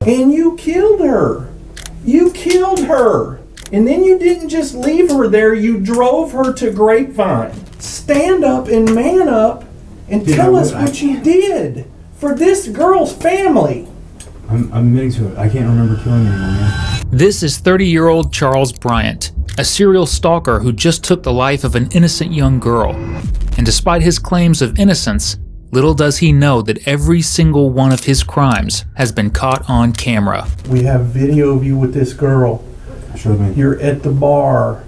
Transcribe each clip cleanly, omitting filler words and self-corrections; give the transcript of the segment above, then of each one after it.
And you killed her. You killed her. And then you didn't just leave her there, you drove her to Grapevine. Stand up and man up and tell us what you did for this girl's family. I'm admitting to it. I can't remember killing anyone, man. This is 30-year-old Charles Bryant, a serial stalker who just took the life of an innocent young girl. And despite his claims of innocence, little does he know that every single one of his crimes has been caught on camera. We have video of you with this girl. Show me. You're at the bar.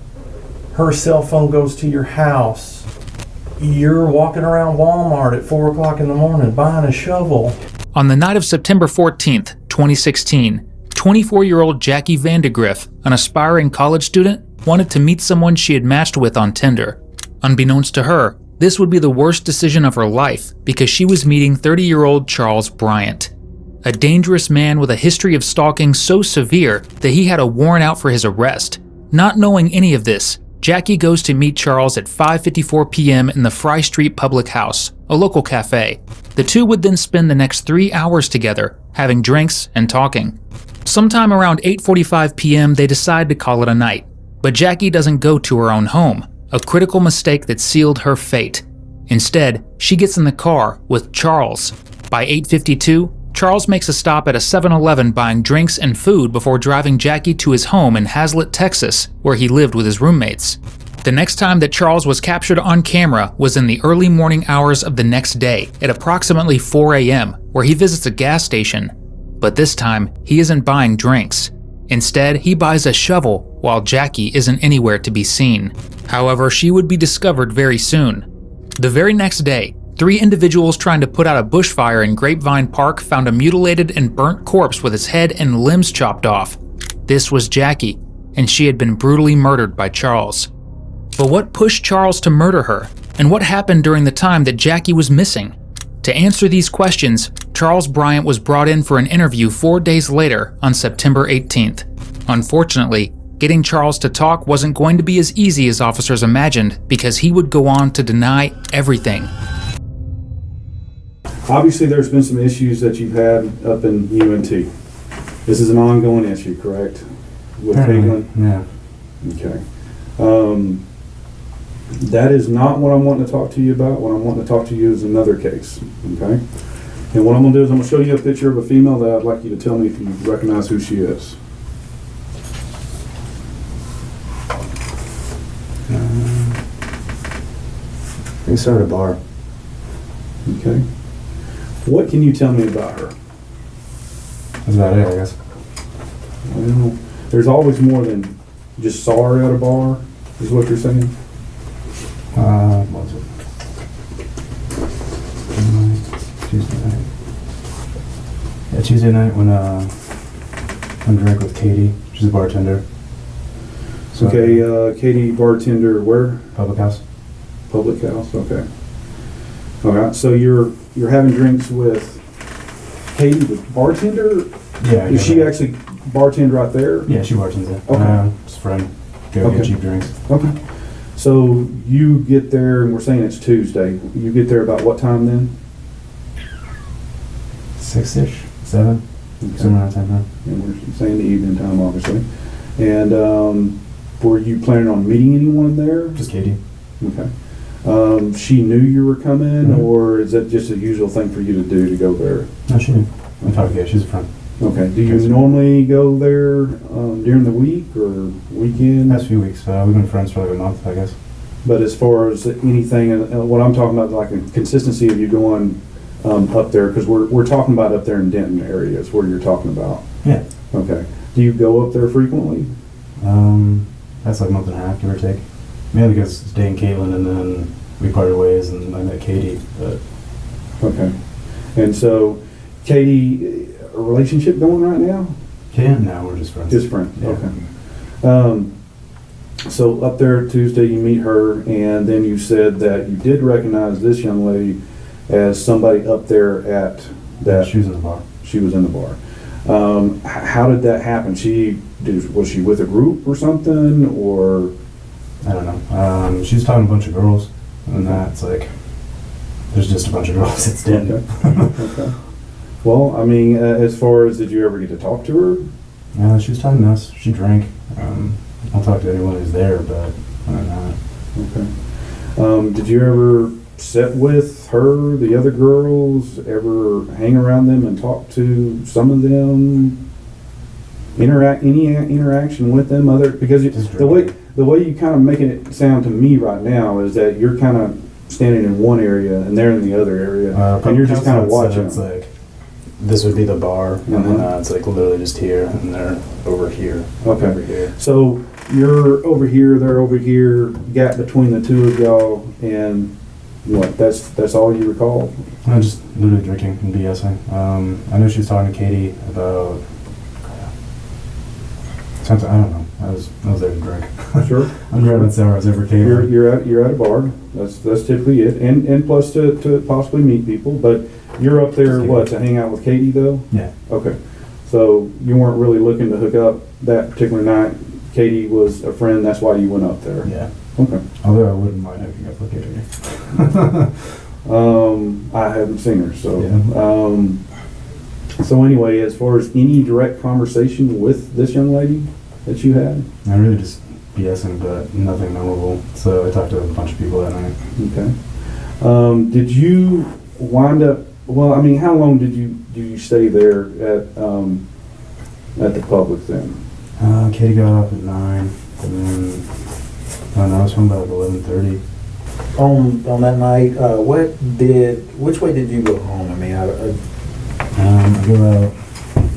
Her cell phone goes to your house. You're walking around Walmart at 4 o'clock in the morning buying a shovel. On the night of September 14th, 2016, 24-year-old Jackie Vandagriff, an aspiring college student, wanted to meet someone she had matched with on Tinder. Unbeknownst to her, this would be the worst decision of her life because she was meeting 30-year-old Charles Bryant, a dangerous man with a history of stalking so severe that he had a warrant out for his arrest. Not knowing any of this, Jackie goes to meet Charles at 5:54 p.m. in the Fry Street Public House, a local cafe. The two would then spend the next 3 hours together, having drinks and talking. Sometime around 8:45 p.m. they decide to call it a night, but Jackie doesn't go to her own home, a critical mistake that sealed her fate. Instead, she gets in the car with Charles. By 8:52, Charles makes a stop at a 7-Eleven buying drinks and food before driving Jackie to his home in Hazlet, Texas, where he lived with his roommates. The next time that Charles was captured on camera was in the early morning hours of the next day at approximately 4 a.m., where he visits a gas station. But this time, he isn't buying drinks. Instead, he buys a shovel while Jackie isn't anywhere to be seen. However, she would be discovered very soon. The very next day, 3 individuals trying to put out a bushfire in Grapevine Park found a mutilated and burnt corpse with its head and limbs chopped off. This was Jackie, and she had been brutally murdered by Charles. But what pushed Charles to murder her? And what happened during the time that Jackie was missing? To answer these questions, Charles Bryant was brought in for an interview 4 days later on September 18th. Unfortunately, getting Charles to talk wasn't going to be as easy as officers imagined because he would go on to deny everything. Obviously, there's been some issues that you've had up in UNT. This is an ongoing issue, correct? With Caitlin? Yeah. Okay. That is not what I'm wanting to talk to you about. What I'm wanting to talk to you is another case, okay? And what I'm going to do is I'm going to show you a picture of a female that I'd like you to tell me if you recognize who she is. We started a bar. Okay. What can you tell me about her? That's about it, I guess. Well, there's always more than just saw her at a bar, is what you're saying? What was it? Tuesday night. Yeah, Tuesday night when I'm drank with Katie. She's a bartender. So, Okay, Katie, bartender, where? Public house. Public house, okay. All right, so you're having drinks with Katie, the bartender? Yeah. Is she actually bartend right there? Yeah, she bartends there. Okay. Just a friend. Go Okay. get cheap drinks. Okay. So you get there, and we're saying it's Tuesday. You get there about what time then? 6-ish, 7, Okay. somewhere around that time. And we're saying the evening time, obviously. And were you planning on meeting anyone there? Just Katie. Okay. She knew you were coming, Mhm. or is that just a usual thing for you to do to go there? No, she knew. I talked to her. She's a friend. Okay. Do you normally go there during the week or weekend? Past few weeks. We've been friends for like a month, I guess. But as far as anything, what I'm talking about, like a consistency of you going up there, because we're talking about up there in Denton area is where you're talking about. Yeah. Okay. Do you go up there frequently? That's like a month and a half, give or take. Mainly because it's dating Caitlin, and then we parted ways, and I met Katie. But Okay. And so, Katie, a relationship going right now? no, we're just friends. Just friends. Yeah. Okay. So up there Tuesday, you meet her, and then you said that you did recognize this young lady as somebody up there at that. She was in the bar. She was in the bar. How did that happen? Was she with a group or something, or? I don't know. She was talking to a bunch of girls, and that's like, there's just a bunch of girls. It's Denton. Okay. Okay. Well, I mean, as far as, did you ever get to talk to her? Yeah, she was talking to us. She drank. I'll talk to anyone who's there, but other than that. Okay. Did you ever sit with her, the other girls, ever hang around them and talk to some of them? Any interaction with them other, because the way you kind of making it sound to me right now is that you're kind of standing in one area and they're in the other area, and you're just kind of watching. It's like this would be the bar, and then it's like literally just here, and they're over here. Okay. Over here. So you're over here, they're over here, gap between the two of y'all, and what? That's all you recall? I just literally drinking and BSing. I know she was talking to Katie about something. I don't know. I was there to drink. Sure. I'm grabbing sours every table. You're at a bar. That's typically it, and plus to possibly meet people. But you're up there to hang out with Katie though? Yeah. Okay. So you weren't really looking to hook up that particular night. Katie was a friend. That's why you went up there. Yeah. Okay. Although I wouldn't mind hooking up with Katie. I haven't seen her, so. Yeah. So anyway, as far as any direct conversation with this young lady that you had? I really just BSing, but nothing memorable. So I talked to a bunch of people that night. Okay. Did you wind up? Well, I mean, how long did you stay there at the public then? Katie got up at 9, and then I don't know, I was home about 11:30. On that night, which way did you go home? I mean, I go out.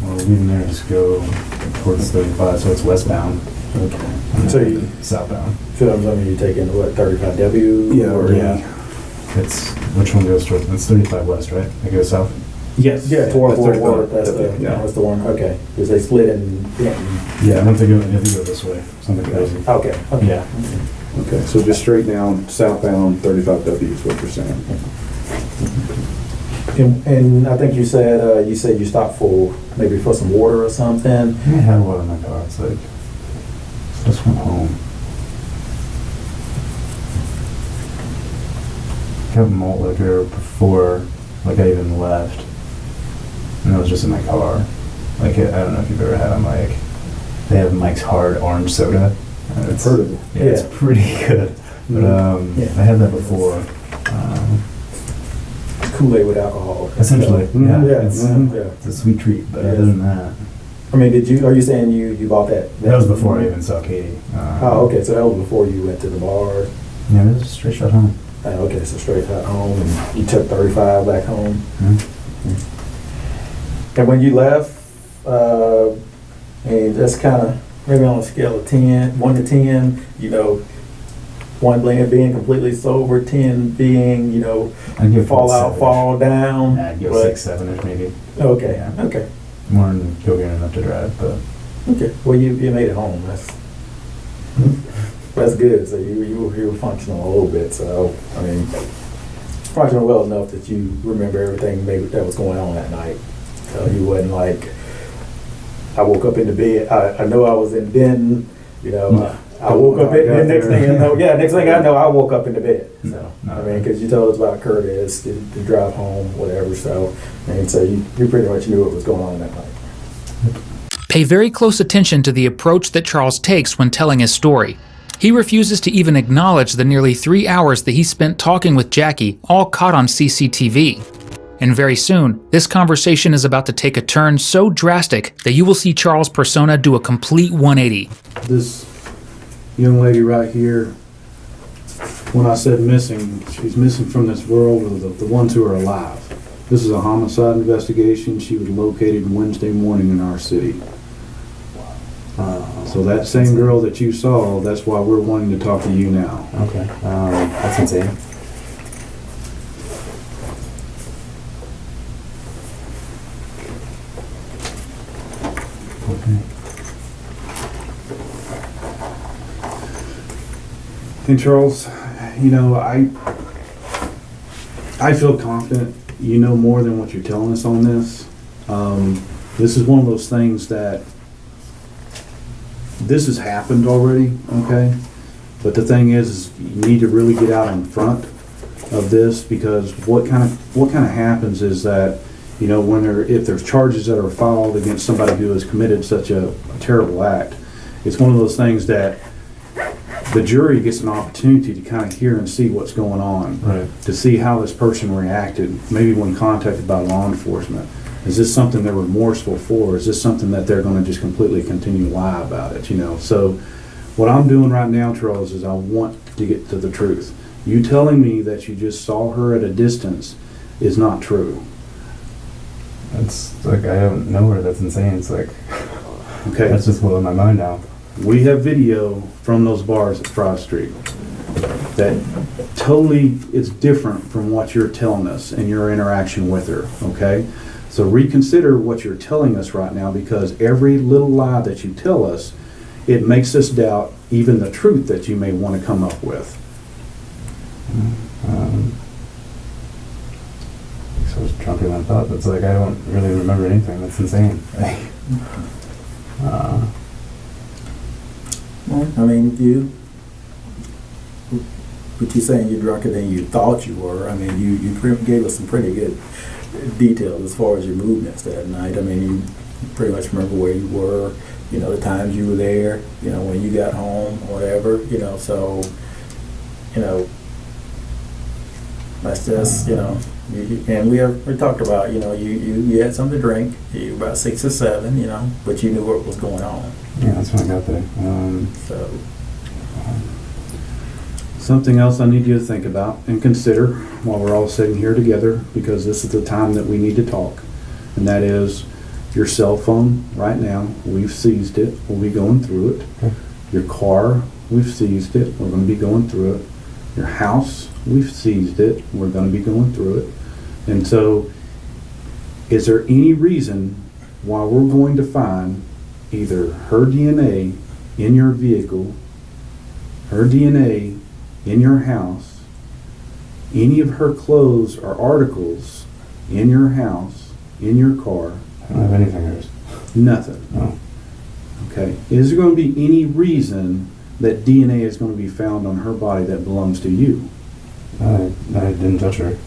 Well, leaving there, just go towards 35, so it's westbound. okay. And So then you, southbound. so I'm assuming you taking what, 35W? Or, It's which one goes towards? It's 35 west, right? It goes south. Yes. Yeah, toward That's Fort 35. Worth. Yeah. That's the one. Okay, because they split in Denton. Yeah, I don't think they go this way. Something crazy. Okay. Okay. Yeah. Okay, so just straight down, southbound 35W is what you're saying. And I think you said you stopped for maybe for some water or something. I had water in my car. It's like, just went home. Got malt liquor before, like I even left, and it was just in my car. Like I don't know if you've ever had a Mike. They have Mike's Hard Orange Soda. I've heard of it. Yeah, it's pretty good. But I had that before. Kool-Aid with alcohol. Essentially, Mhm. yeah. Yeah. It's, Yeah. it's a sweet treat, but Yeah. other than that, I mean, are you saying you bought that? that was before I even saw Katie. Oh, okay. So that was before you went to the bar. Yeah, it was a straight shot home. Okay, so straight out home, and you took 35 back home. And when you left, and that's kind of maybe on a scale of 1 to 10, 1 being completely sober, 10 being, I'd give it fall out, 7-ish. fall down. I'd go but- 6, 7-ish maybe. Okay, Yeah. okay, More than coherent enough to drive, but okay. Well, you made it home. That's good. So you were functional a little bit. So I mean, functional well enough that you remember everything maybe that was going on that night. So you wasn't like, I woke up in the bed. I know I was in Denton. I woke up in the next thing I know. Yeah, next thing I know, I woke up in the bed. So No. I mean, because you told us about Curtis, the drive home, whatever. So so you pretty much knew what was going on that night. Pay very close attention to the approach that Charles takes when telling his story. He refuses to even acknowledge the nearly 3 hours that he spent talking with Jackie, all caught on CCTV. And very soon, this conversation is about to take a turn so drastic that you will see Charles' persona do a complete 180. This young lady right here, when I said missing, she's missing from this world of the ones who are alive. This is a homicide investigation. She was located Wednesday morning in our city. So that same girl that you saw, that's why we're wanting to talk to you now. okay. That's insane. Okay. And Charles, I feel confident you know more than what you're telling us on this. This is one of those things that this has happened already, okay? But the thing is you need to really get out in front of this, because what kind of happens is that You know, if there's charges that are filed against somebody who has committed such a terrible act, it's one of those things that the jury gets an opportunity to kind of hear and see what's going on, Right. to see how this person reacted, maybe when contacted by law enforcement. Is this something they're remorseful for? Is this something that they're going to just completely continue to lie about it, you know? So what I'm doing right now, Charles, is I want to get to the truth. You telling me that you just saw her at a distance is not true. It's like, I don't know her. That's insane. It's like, Okay. that's just blowing my mind now. We have video from those bars at Fry Street that totally is different from what you're telling us and your interaction with her, okay? So reconsider what you're telling us right now, because every little lie that you tell us, it makes us doubt even the truth that you may want to come up with. So I was drunker than I thought. It's like, I don't really remember anything. That's insane. Well, I mean, but you saying you're drunker than you thought you were. I mean, you gave us some pretty good details as far as your movements that night. I mean, you pretty much remember where you were, you know, the times you were there, you know, when you got home, whatever, you know, so, you know, that's just, you know, and we talked about, you know, you had something to drink, you were about 6 or 7, you know, but you knew what was going on. Yeah, that's when I got there. So, Something else I need you to think about and consider while we're all sitting here together, because this is the time that we need to talk, and that is your cell phone right now. We've seized it. We'll be going through it. Okay. Your car, we've seized it. We're going to be going through it. Your house, we've seized it. We're going to be going through it. And so, is there any reason why we're going to find either her DNA in your vehicle, her DNA in your house, any of her clothes or articles in your house, in your car? I don't have anything else. Nothing. No. Okay. Is there going to be any reason that DNA is going to be found on her body that belongs to you? I didn't touch her.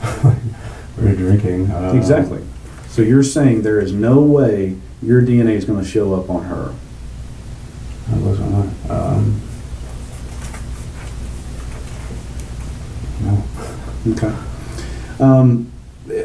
We were drinking. Exactly. So you're saying there is no way your DNA is going to show up on her? That was no. Okay.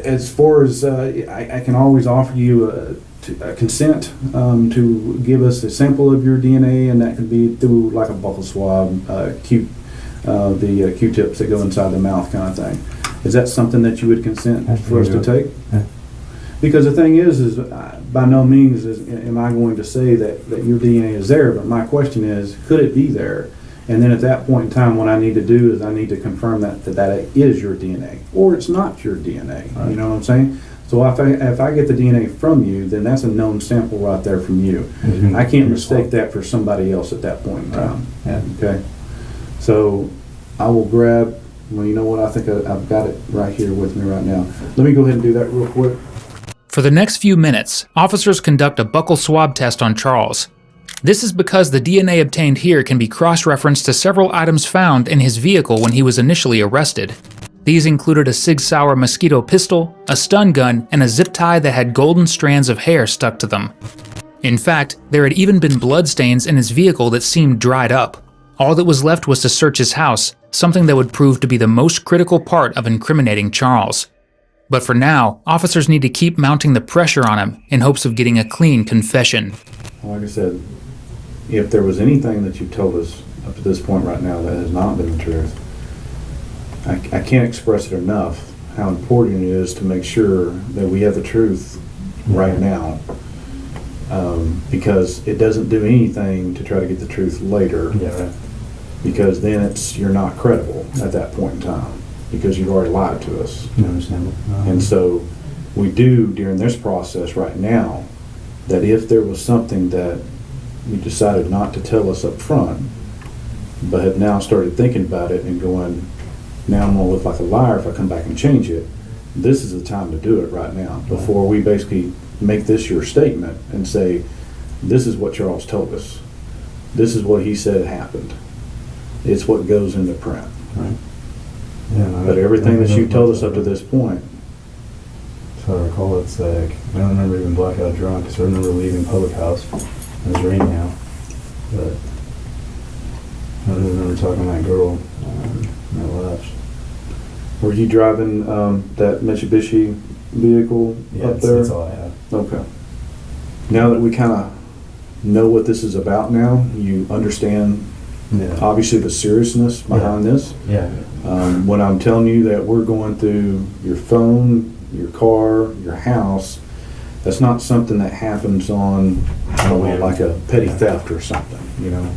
As far as I can always offer you a consent to give us a sample of your DNA, and that could be through like a buccal swab, the Q-tips that go inside the mouth kind of thing. Is that something that you would consent for us to take? Yeah. Because the thing is by no means am I going to say that your DNA is there, but my question is, could it be there? And then at that point in time, what I need to do is I need to confirm that is your DNA, or it's not your DNA. Right. You know what I'm saying? So if I get the DNA from you, then that's a known sample right there from you. I can't mistake that for somebody else at that point in time. Yeah. Okay? So I will grab, well, you know what? I think I've got it right here with me right now. Let me go ahead and do that real quick. For the next few minutes, officers conduct a buccal swab test on Charles. This is because the DNA obtained here can be cross-referenced to several items found in his vehicle when he was initially arrested. These included a Sig Sauer mosquito pistol, a stun gun, and a zip tie that had golden strands of hair stuck to them. In fact, there had even been bloodstains in his vehicle that seemed dried up. All that was left was to search his house, something that would prove to be the most critical part of incriminating Charles. But for now, officers need to keep mounting the pressure on him in hopes of getting a clean confession. Like I said, if there was anything that you told us up to this point right now that has not been the truth, I can't express it enough how important it is to make sure that we have the truth right now, because it doesn't do anything to try to get the truth later. Yeah, right. Because then you're not credible at that point in time, because you've already lied to us. Understandable. And so we do during this process right now, that if there was something that you decided not to tell us up front, but have now started thinking about it and going, now I'm going to look like a liar if I come back and change it, this is the time to do it right now, before we basically make this your statement and say, this is what Charles told us. This is what he said happened. It's what goes into print. Right. Yeah, But everything that you've told us up to this point, if I recall, it's like, I don't remember even blackout drunk, so I remember leaving public house. It was raining out, but I don't remember talking to that girl when I left. Were you driving that Mitsubishi vehicle Yeah, up there? that's all I have. Okay. Now that we kind of know what this is about now, you understand Yeah. obviously the seriousness behind this. Yeah. When I'm telling you that we're going through your phone, your car, your house, that's not something that happens on, I don't know, like a petty theft or something, you know.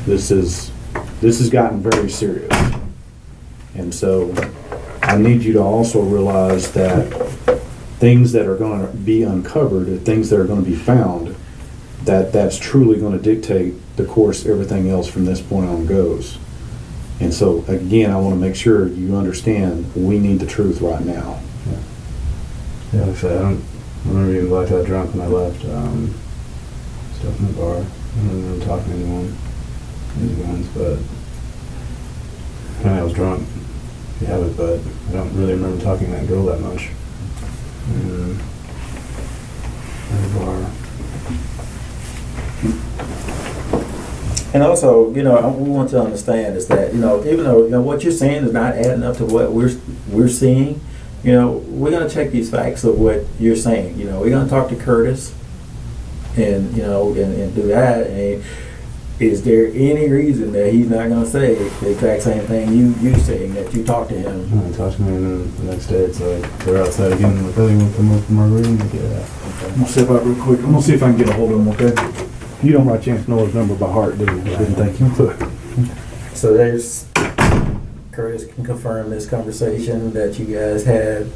This has gotten very serious. And so I need you to also realize that things that are going to be uncovered, or things that are going to be found, that's truly going to dictate the course everything else from this point on goes. And so again, I want to make sure you understand we need the truth right now. Yeah, like I said, I don't remember being blackout drunk when I left. Stuff in the bar. I don't remember talking to anyone. These guns, but I was drunk. You have it, but I don't really remember talking to that girl that much. At the bar. And also, you know, we want to understand is that, you know, even though, you know, what you're saying is not adding up to what we're seeing, you know, we're going to check these facts of what you're saying. You know, we're going to talk to Curtis and, you know, and do that. And is there any reason that he's not going to say the exact same thing you saying, that you talked to him? He talked to me, and then the next day it's like, they're outside again. I'm like, oh, you want to come up from our room? Like, yeah. I'm gonna step out real quick. I'm gonna see if I can get a hold of him, okay? You don't by chance know his number by heart, do you? I didn't think you would. So there's, Curtis can confirm this conversation that you guys had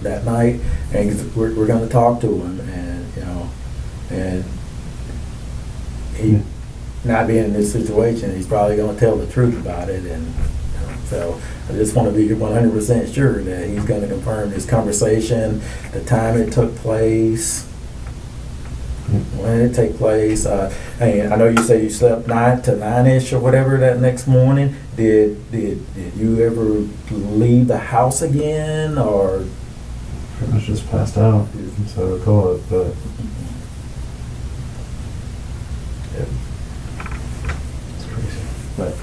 that night, and we're going to talk to him, and, you know, and he, not being in this situation, he's probably going to tell the truth about it, and you know, so I just want to be 100% sure that he's going to confirm this conversation, the time it took place, when it took place. And I know you say you slept 9 to 9-ish or whatever that next morning. Did you ever leave the house again, or? Pretty much just passed out, so I recall it, but it's crazy. But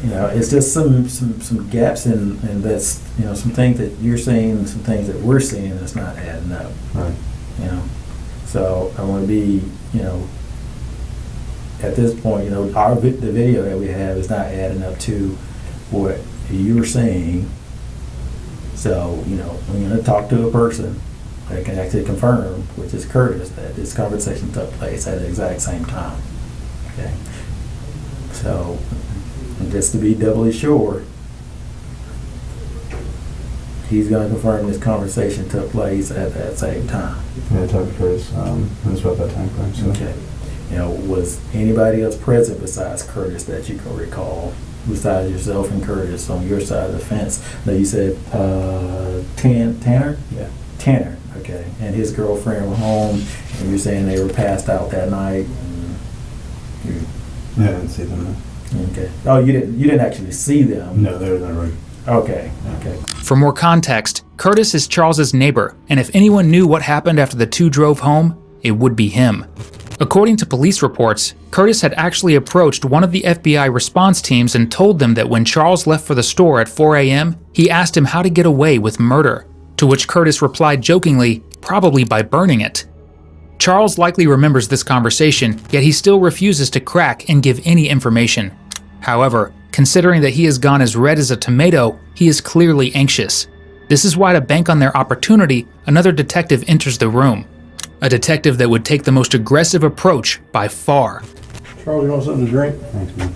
you know, it's just some gaps in this. You know, some things that you're seeing, some things that we're seeing that's not adding up. Right. You know, so I want to be, you know, at this point, you know, the video that we have is not adding up to what you're saying. So, you know, we're going to talk to a person that can actually confirm, which is Curtis, that this conversation took place at the exact same time. Okay. So, and just to be doubly sure, he's going to confirm this conversation took place at that same time. Yeah, I talked to Curtis. It was about that time frame. So. Okay. You know, was anybody else present besides Curtis that you can recall, besides yourself and Curtis on your side of the fence? Now you said Tanner? Yeah. Tanner, okay. And his girlfriend were home, and you're saying they were passed out that night. Yeah, I didn't see them. Okay. Oh, you didn't actually see them? No, they were in the room. Okay. Okay. For more context, Curtis is Charles's neighbor, and if anyone knew what happened after the two drove home, it would be him. According to police reports, Curtis had actually approached one of the FBI response teams and told them that when Charles left for the store at 4 a.m., he asked him how to get away with murder, to which Curtis replied jokingly, probably by burning it. Charles likely remembers this conversation, yet he still refuses to crack and give any information. However, considering that he has gone as red as a tomato, he is clearly anxious. This is why, to bank on their opportunity, another detective enters the room. A detective that would take the most aggressive approach by far. Charles, you want something to drink? Thanks, man.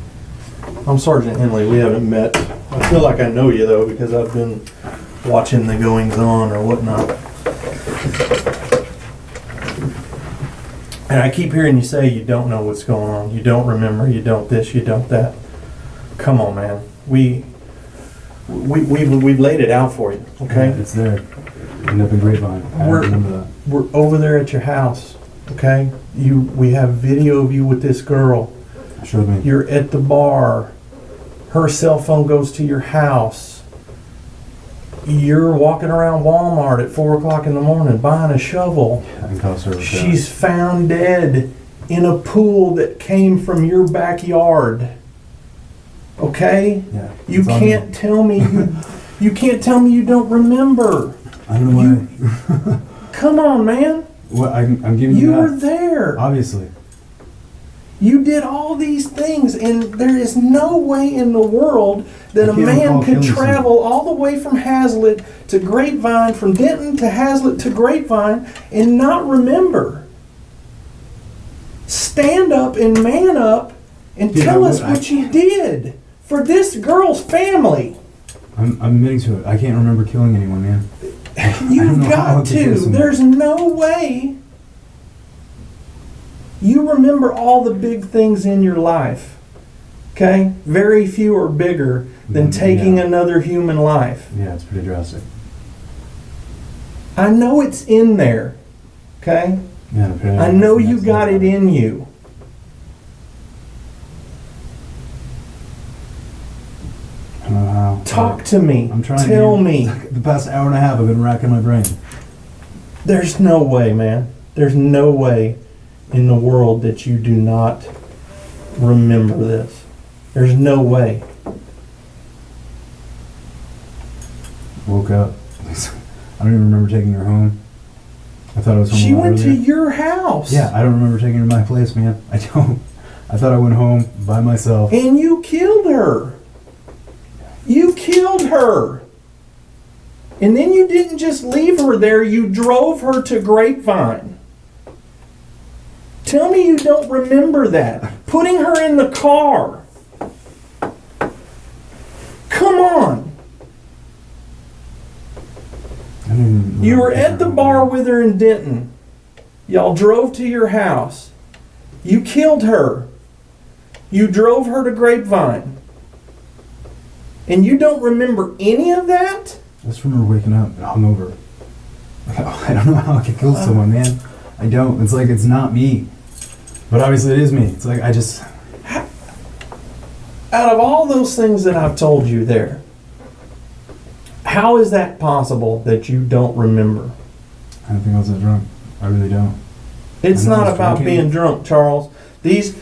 I'm Sergeant Henley. We haven't met. I feel like I know you, though, because I've been watching the goings-on or whatnot. And I keep hearing you say you don't know what's going on. You don't remember. You don't this. You don't that. Come on, man. We've laid it out for you, okay? Yeah, it's there. End up in Grapevine. I remember that. We're over there at your house, okay? We have video of you with this girl. Showed me. You're at the bar. Her cell phone goes to your house. You're walking around Walmart at 4 o'clock in the morning buying a shovel. And call service. She's found dead in a pool that came from your backyard. Okay? Yeah. You it's on can't me. tell me you can't tell me you don't remember. I don't know why. Come on, man. What I'm giving You you were that. there. Obviously. You did all these things, and there is no way in the world that I a can't man recall could killing travel all the way from Hazlitt to Grapevine, from Denton to Hazlitt to Grapevine, and not remember. Stand up and man up and Yeah, tell us I- what you did for this girl's family. I'm admitting to it. I can't remember killing anyone, man. I don't You've know how got it could kill to. someone. There's no way. You remember all the big things in your life. Okay? Very few are bigger than taking Yeah. another human life. Yeah, it's pretty drastic. I know it's in there. Okay? Yeah, apparently I know that's you next got level. it in you. I don't know how. Talk to me. I'm trying. Tell to, me. The past hour and a half, I've been racking my brain. There's no way, man. There's no way in the world that you do not remember this. There's no way. Woke up. I don't even remember taking her home. I thought it was home She a lot went to earlier. your house. Yeah, I don't remember taking her to my place, man. I don't. I thought I went home by myself. And you killed her. You killed her. And then you didn't just leave her there, you drove her to Grapevine. Tell me you don't remember that. Putting her in the car. Come on. I don't even remember You were taking at the her home, bar man. with her in Denton. Y'all drove to your house. You killed her. You drove her to Grapevine. And you don't remember any of that? I just remember waking up and hungover. I don't know how I could kill someone, man. I don't. It's like it's not me. But obviously it is me. It's like I just... Out of all those things that I've told you there, how is that possible that you don't remember? I don't think I was that drunk. I really don't. It's I know I not was about drinking. being drunk, Charles. The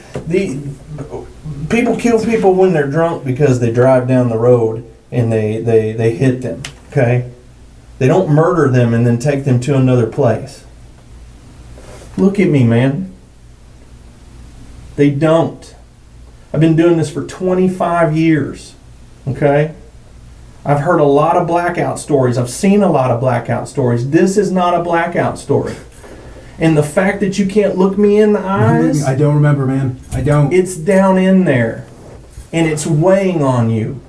people kill people when they're drunk because they drive down the road and they hit them, okay? They don't murder them and then take them to another place. Look at me, man. They don't. I've been doing this for 25 years, okay? I've heard a lot of blackout stories. I've seen a lot of blackout stories. This is not a blackout story. And the fact that you can't look me in the eyes, I don't remember, man. I don't. it's down in there. And it's weighing on you.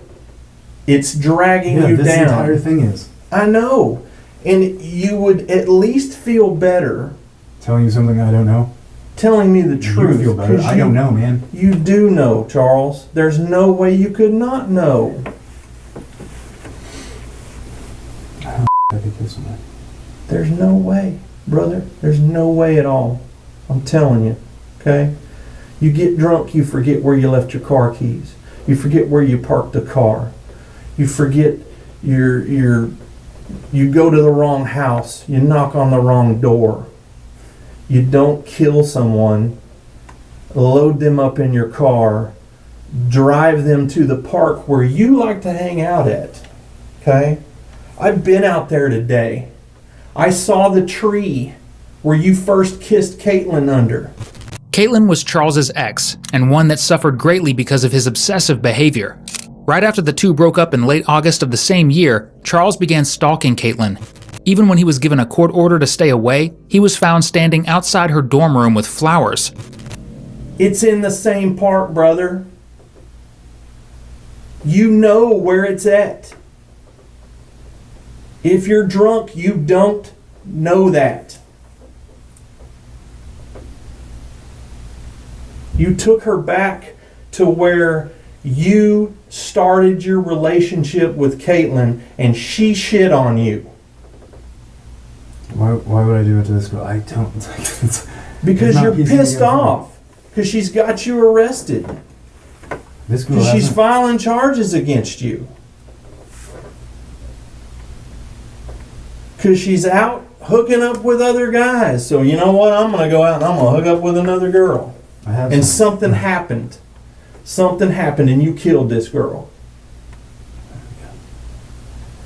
It's dragging Yeah, you this down. entire thing is. I know. And you would at least feel better Telling you something I don't know. telling me the You truth. feel better. 'cause I don't know, man. You do know, Charles. There's no way you could not know. I could kill someone. There's no way, brother. There's no way at all. I'm telling you, okay? You get drunk, you forget where you left your car keys. You forget where you parked the car. You forget you go to the wrong house. You knock on the wrong door. You don't kill someone, load them up in your car, drive them to the park where you like to hang out at, okay? I've been out there today. I saw the tree where you first kissed Caitlin under. Caitlin was Charles's ex, and one that suffered greatly because of his obsessive behavior. Right after the two broke up in late August of the same year, Charles began stalking Caitlin. Even when he was given a court order to stay away, he was found standing outside her dorm room with flowers. It's in the same park, brother. You know where it's at. If you're drunk, you don't know that. You took her back to where you started your relationship with Caitlin and she shit on you. Why would I do it to this girl? I don't. It's like, it's Because not you're piecing pissed together. off. Because she's got you arrested. This girl Because she's hasn't- filing charges against you. Because she's out hooking up with other guys. So you know what? I'm going to go out and I'm going to hook up with another girl. And something happened. Something happened and you killed this girl.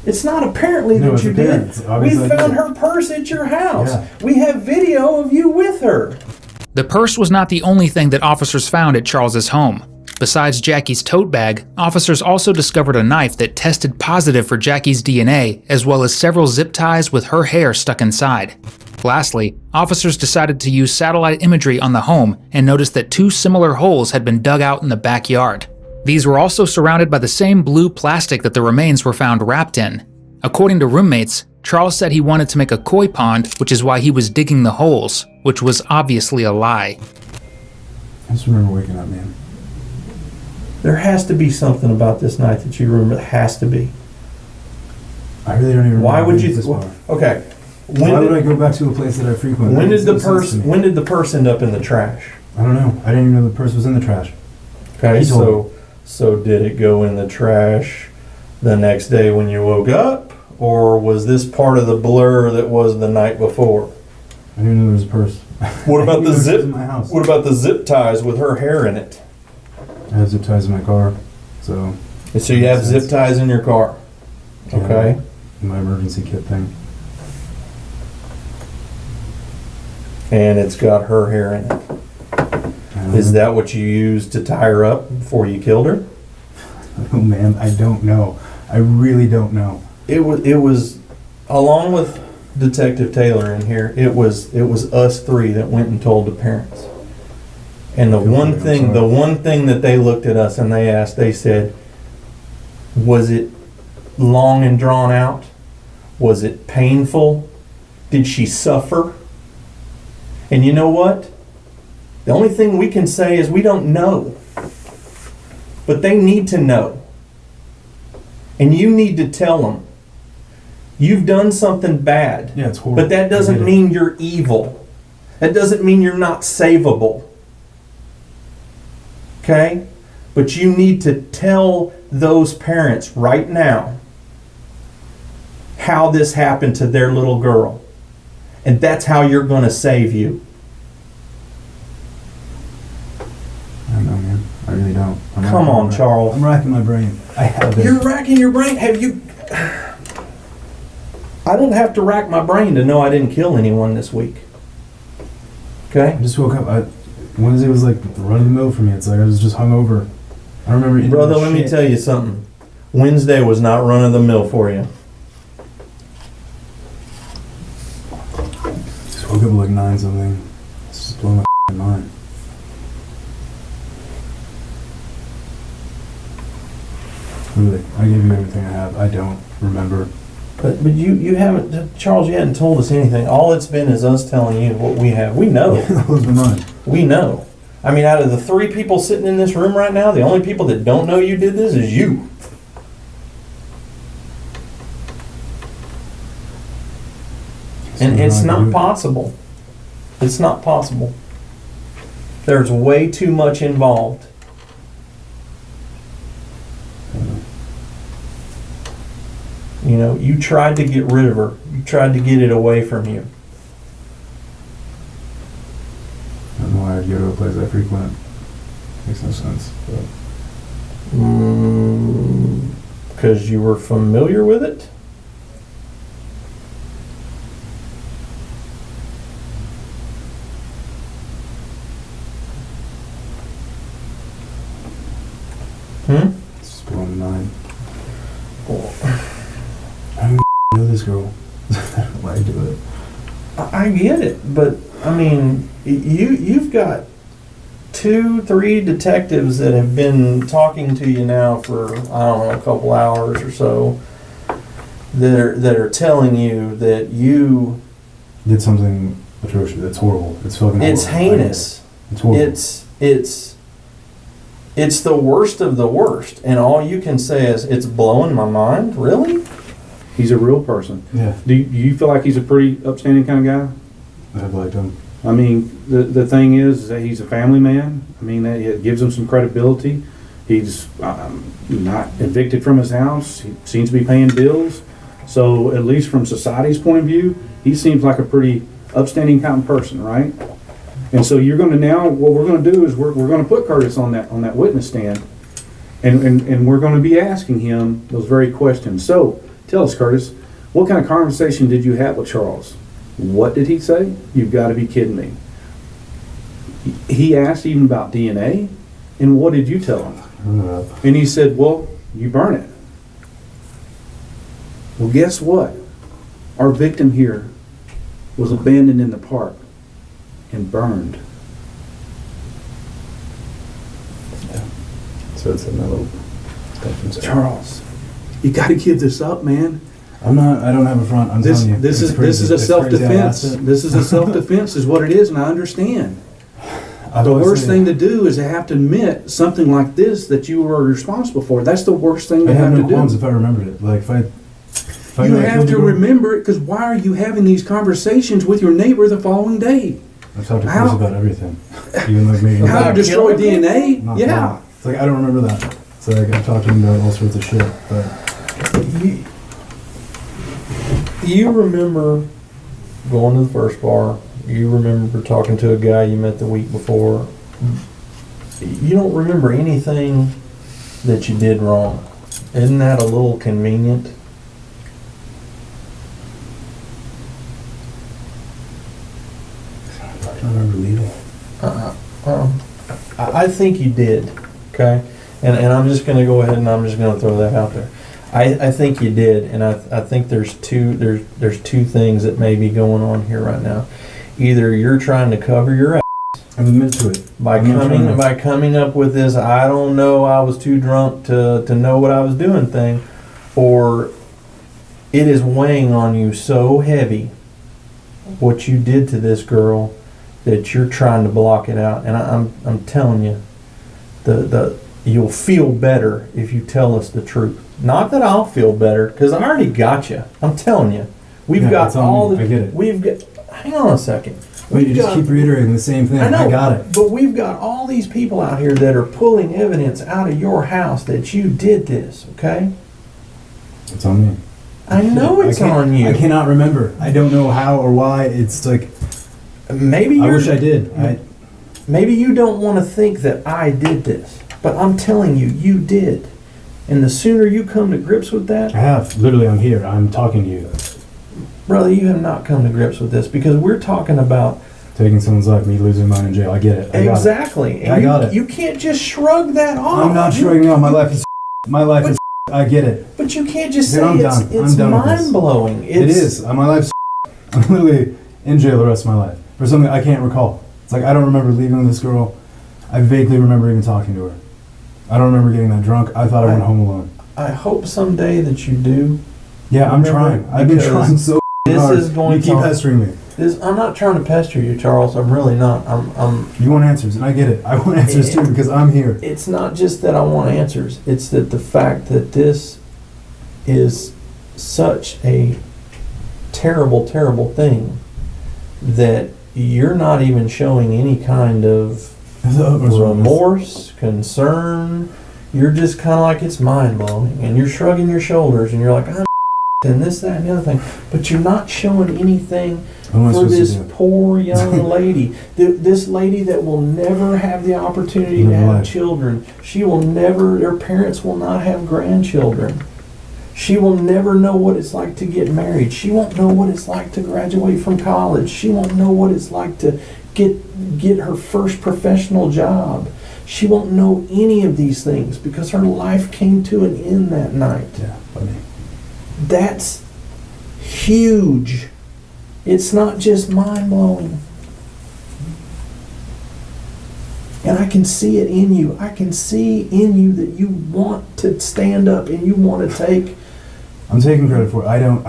It's not apparently that you did. We found her purse at your house. Yeah. We have video of you with her. The purse was not the only thing that officers found at Charles's home. Besides Jackie's tote bag, officers also discovered a knife that tested positive for Jackie's DNA, as well as several zip ties with her hair stuck inside. Lastly, officers decided to use satellite imagery on the home and noticed that 2 similar holes had been dug out in the backyard. These were also surrounded by the same blue plastic that the remains were found wrapped in. According to roommates, Charles said he wanted to make a koi pond, which is why he was digging the holes, which was obviously a lie. I just remember waking up, man. There has to be something about this night that you remember. There has to be. I really don't even. Why would you? this far. Okay. Why would I go back to a place that I frequent? When did the purse end up in the trash? I don't know. I didn't even know the purse was in the trash. Okay, He told so did it go in the trash the next day when you woke up, or was this part of the blur that was the night before? I didn't know there was a purse. What about the I didn't know it was zip? in my house. What about the zip ties with her hair in it? I have zip ties in my car, so. And so you have zip ties in your car, Yeah. okay? My emergency kit thing. And it's got her hair in it. Is that what you used to tie her up before you killed her? Oh man, I don't know. I really don't know. It was along with Detective Taylor in here. It was us 3 that went and told the parents. And the one thing that they looked at us and they asked, they said, was it long and drawn out? Was it painful? Did she suffer? And you know what? The only thing we can say is we don't know. But they need to know. And you need to tell them. You've done something bad. Yeah, it's horrible. But that doesn't mean you're evil. That doesn't mean you're not savable. Okay? But you need to tell those parents right now how this happened to their little girl. And that's how you're going to save you. I don't know, man. I really don't. Come on, Charles. I'm racking my brain. I have it. You're racking your brain. Have you... I don't have to rack my brain to know I didn't kill anyone this week. Okay? I just woke up. Wednesday was like run of the mill for me. It's like I was just hungover. I don't remember eating Brother, much let me shit. tell you something. Wednesday was not run of the mill for you. Just woke up at like 9 something. It's just blowing my mind. Really, I gave you everything I have. I don't remember. But you haven't, Charles, you hadn't told us anything. All it's been is us telling you what we have. We know. That was my mind. We know. I mean, out of the 3 people sitting in this room right now, the only people that don't know you did this is you. And it's not possible. It's not possible. There's way too much involved. You know, you tried to get rid of her. You tried to get it away from you. I don't know why I'd go to a place I frequent. Makes no sense. But Because you were familiar with it? it's just blowing my mind. I don't know this girl. I don't know why I do it. I get it, but I mean, you've got 2-3 detectives that have been talking to you now for, I don't know, a couple hours or so that are telling you that you Did something atrocious. It's horrible. It's fucking horrible. it's heinous. It's horrible. It's the worst of the worst, and all you can say is it's blowing my mind. Really? He's a real person. Yeah, Do you feel like he's a pretty upstanding kind of guy? I've liked him. I mean, the thing is that he's a family man. I mean, it gives him some credibility. He's not evicted from his house. He seems to be paying bills. So at least from society's point of view, he seems like a pretty upstanding kind of person, right? And so you're gonna now, what we're gonna do is we're gonna put Curtis on that witness stand, and we're gonna be asking him those very questions. So tell us, Curtis, what kind of conversation did you have with Charles? What did he say? You've got to be kidding me. He asked even about DNA, and what did you tell him? And he said, well, you burn it. Well, guess what? Our victim here was abandoned in the park and burned. So it's another stuff. Charles, you got to give this up, man. I don't have a front. I'm telling you. This is a self-defense. This is a self-defense is what it is, and I understand. The worst thing to do is to have to admit something like this that you were responsible for. That's the worst thing to have to do. I have no qualms if I remembered it. Like if I you know I have killed to the girl- remember it, because why are you having these conversations with your neighbor the following day? I've talked to How- Chris about everything, even like maybe How to destroy DNA? Not Yeah. that. It's like I don't remember that. So like I've talked to him about all sorts of shit, but You remember going to the first bar. You remember talking to a guy you met the week before. You don't remember anything that you did wrong. Isn't that a little convenient? I don't remember leaving. I think you did, okay? And I'm just gonna go ahead and I'm just gonna throw that out there. I think you did, and I think there's two things that may be going on here right now. Either you're trying to cover your ass I'm admitted to it. by I'm not trying to- coming up with this I don't know, I was too drunk to know what I was doing thing, or it is weighing on you so heavy what you did to this girl that you're trying to block it out. And I'm telling you, you'll feel better if you tell us the truth. Not that I'll feel better, because I already got you. I'm telling you, we've Yeah, got it's on all me. the. I get it. We've got. Hang on a second. Wait, you We've just got- keep reiterating the same thing. I know, got it. but we've got all these people out here that are pulling evidence out of your house that you did this. Okay, It's on me. I know it's can't- on you. I cannot remember. I don't know how or why. It's like Maybe I you're, wish I did. Maybe you don't want to think that I did this, but I'm telling you, you did. And the sooner you come to grips with that, I have. Literally, I'm here. I'm talking to you. brother, you have not come to grips with this, because we're talking about Taking someone's life, me losing mine in jail. I get it. I got it. exactly. And I got it. You can't just shrug that off. I'm not shrugging off. My life is. My life is. I get it. But you can't just Dude, say I'm it's, done. it's I'm done with this. mind blowing. It is. My life's. I'm literally in jail the rest of my life for something I can't recall. It's like I don't remember leaving this girl. I vaguely remember even talking to her. I don't remember getting that drunk. I thought I went home alone. I hope someday that you do. Yeah, I'm Remember, trying. I've been because trying so This hard. is going You keep to. pestering me. I'm not trying to pester you, Charles. I'm really not. I'm. You want answers, and I get it. I want answers too because I'm here. It's not just that I want answers. It's that the fact that this is such a terrible, terrible thing that you're not even showing any kind of remorse, concern. You're just kind of like, it's mind blowing, and you're shrugging your shoulders, and you're like, I'm and this, that, and the other thing, but you're not showing anything What am I for supposed this to do? poor young lady. This lady that will never have the opportunity to Live have life. children. She will never, their parents will not have grandchildren. She will never know what it's like to get married. She won't know what it's like to graduate from college. She won't know what it's like to get her first professional job. She won't know any of these things because her life came to an end that night. Yeah, funny. That's huge. It's not just mind-blowing. And I can see it in you. I can see in you that you want to stand up and you want to take. I'm taking credit for it. I don't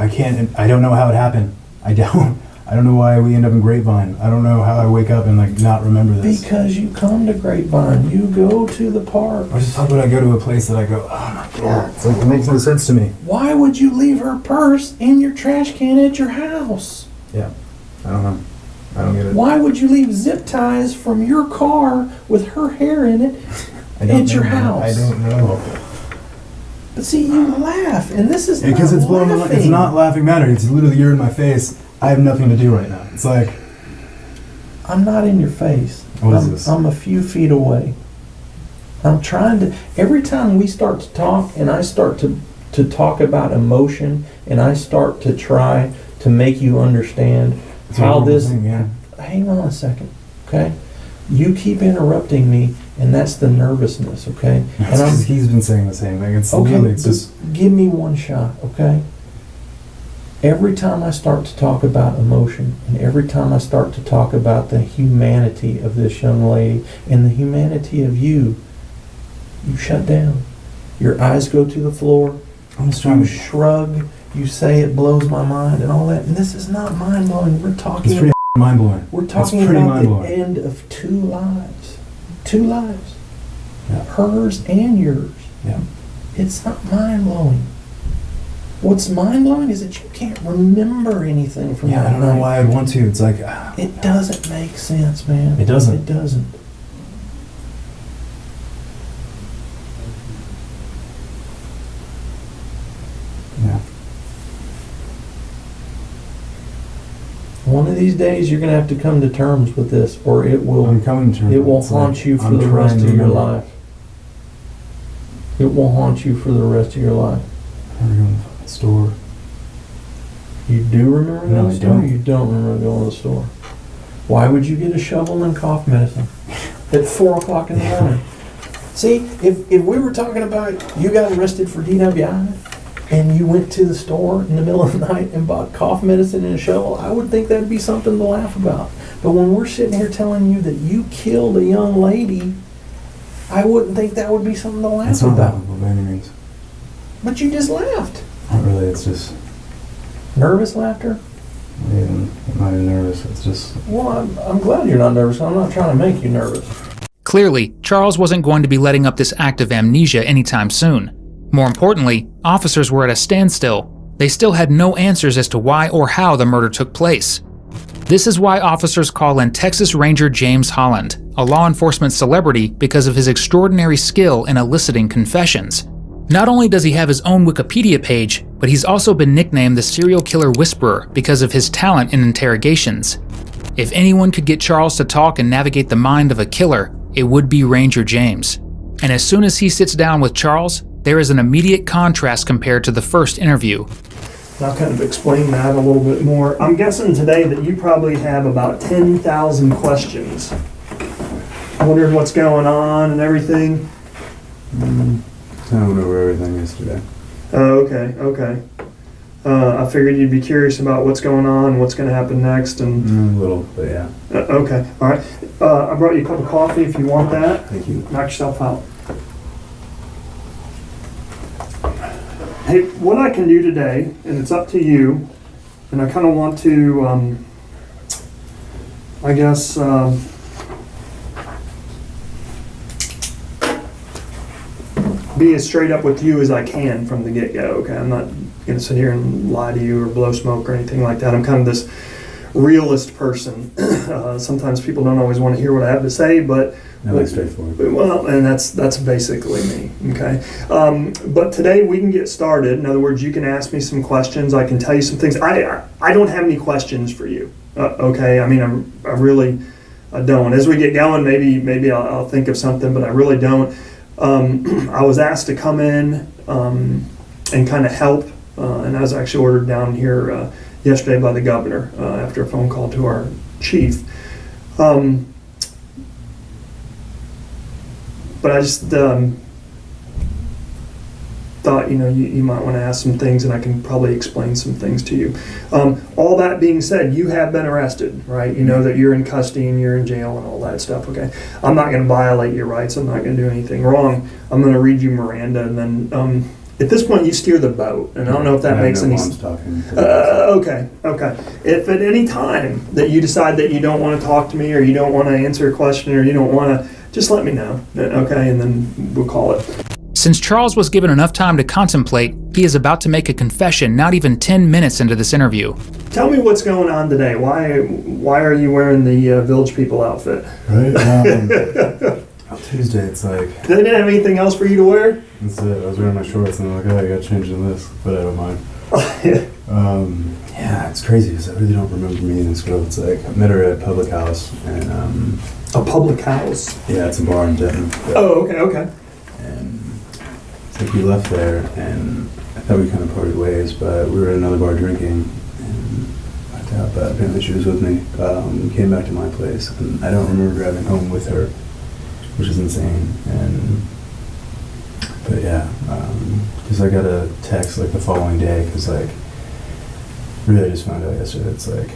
know how it happened. I don't know why we end up in Grapevine. I don't know how I wake up and like not remember this. Because you come to Grapevine. You go to the park. I just thought when I go to a place that I go, oh my god, it's like, it makes no sense to me. Why would you leave her purse in your trash can at your house? Yeah, I don't know. I don't get it. Why would you leave zip ties from your car with her hair in it I don't at your know. house? I don't know. But see, you laugh, and this is Because not it's blowing my mind. It's laughing. not laughing matter. It's literally you're in my face. I have nothing to do right now. It's like, I'm not in your face. What is this? I'm a few feet away. I'm trying to, every time we start to talk and I start to talk about emotion and I start to try to make you understand it's a how normal this, thing, yeah. hang on a second, okay? You keep interrupting me and that's the nervousness, okay? And I'm, He's been saying the same thing. It's okay, really, it's just, give me one shot, okay? Every time I start to talk about emotion and every time I start to talk about the humanity of this young lady and the humanity of you, you shut down. Your eyes go to the floor. I'm just trying You to, shrug. You say it blows my mind and all that. And this is not mind blowing. We're it's talking. pretty mind blowing. We're It's talking pretty about the mind-blowing. end of 2 lives. 2 lives. Yeah. Hers and yours. Yeah. It's not mind blowing. What's mind blowing is that you can't remember anything from Yeah, that I don't know night. why I'd want to. It's like, It doesn't make sense, man. It doesn't. It doesn't. yeah. One of these days, you're going to have to come to terms with this, or it will. I'm coming to terms. It will It's like, haunt you for I'm the trying rest to of your remember. life. It will haunt you for the rest of your life. I'm going to the fucking store. You do remember No, going I to the store? don't. You don't remember going to the store. Why would you get a shovel and cough medicine at 4 o'clock in the morning? See, if we were talking about you got arrested for DWI and you went to the store in the middle of the night and bought cough medicine and a shovel, I would think that'd be something to laugh about. But when we're sitting here telling you that you killed a young lady, I wouldn't think that would be something to laugh It's not about. laughable by any means. But you just laughed. Not really. It's just, Nervous laughter? I'm not even nervous. It's just, Well, I'm glad you're not nervous. I'm not trying to make you nervous. Clearly, Charles wasn't going to be letting up this act of amnesia anytime soon. More importantly, officers were at a standstill. They still had no answers as to why or how the murder took place. This is why officers call in Texas Ranger James Holland, a law enforcement celebrity because of his extraordinary skill in eliciting confessions. Not only does he have his own Wikipedia page, but he's also been nicknamed the serial killer whisperer because of his talent in interrogations. If anyone could get Charles to talk and navigate the mind of a killer, it would be Ranger James. And as soon as he sits down with Charles, there is an immediate contrast compared to the first interview. I'll kind of explain that a little bit more. I'm guessing today that you probably have about 10,000 questions. Wondering what's going on and everything. I went over everything yesterday. Oh, okay. I figured you'd be curious about what's going on, what's going to happen next, and A little, but yeah. okay, all right. I brought you a cup of coffee if you want that. Thank you. Knock yourself out. Hey, what I can do today, and it's up to you, and I kind of want to, I guess, be as straight up with you as I can from the get-go, okay? I'm not going to sit here and lie to you or blow smoke or anything like that. I'm kind of this realist person. Sometimes people don't always want to hear what I have to say, but No, that's straightforward. well, and that's basically me, okay? But today we can get started. In other words, you can ask me some questions. I can tell you some things. I don't have any questions for you, okay? I mean, I really don't. As we get going, maybe I'll think of something, but I really don't. I was asked to come in and kind of help, and I was actually ordered down here yesterday by the governor after a phone call to our chief. But I just thought, you might want to ask some things, and I can probably explain some things to you. All that being said, you have been arrested, right? You know that you're in custody and you're in jail and all that stuff, okay? I'm not going to violate your rights. I'm not going to do anything wrong. I'm going to read you Miranda, and then at this point, you steer the boat, and I don't know if that makes any sense. Okay. If at any time that you decide that you don't want to talk to me, or you don't want to answer a question, or you don't want to, just let me know, okay, and then we'll call it. Since Charles was given enough time to contemplate, he is about to make a confession not even 10 minutes into this interview. Tell me what's going on today. Why are you wearing the Village People outfit? Right. I'll Tuesday, it's like, They didn't have anything else for you to wear? that's it. I was wearing my shorts and I'm like, oh, I got changed in this, but I don't mind. Yeah, it's crazy because I really don't remember meeting this girl. It's like, I met her at a public house, and A public house. yeah, it's a bar in Denton. Oh, okay. And it's like we left there, and I thought we kind of parted ways, but we were at another bar drinking, and I doubt that apparently she was with me. We came back to my place, and I don't remember driving home with her, which is insane. But yeah, because I got a text like the following day, because like, really I just found out yesterday, it's like,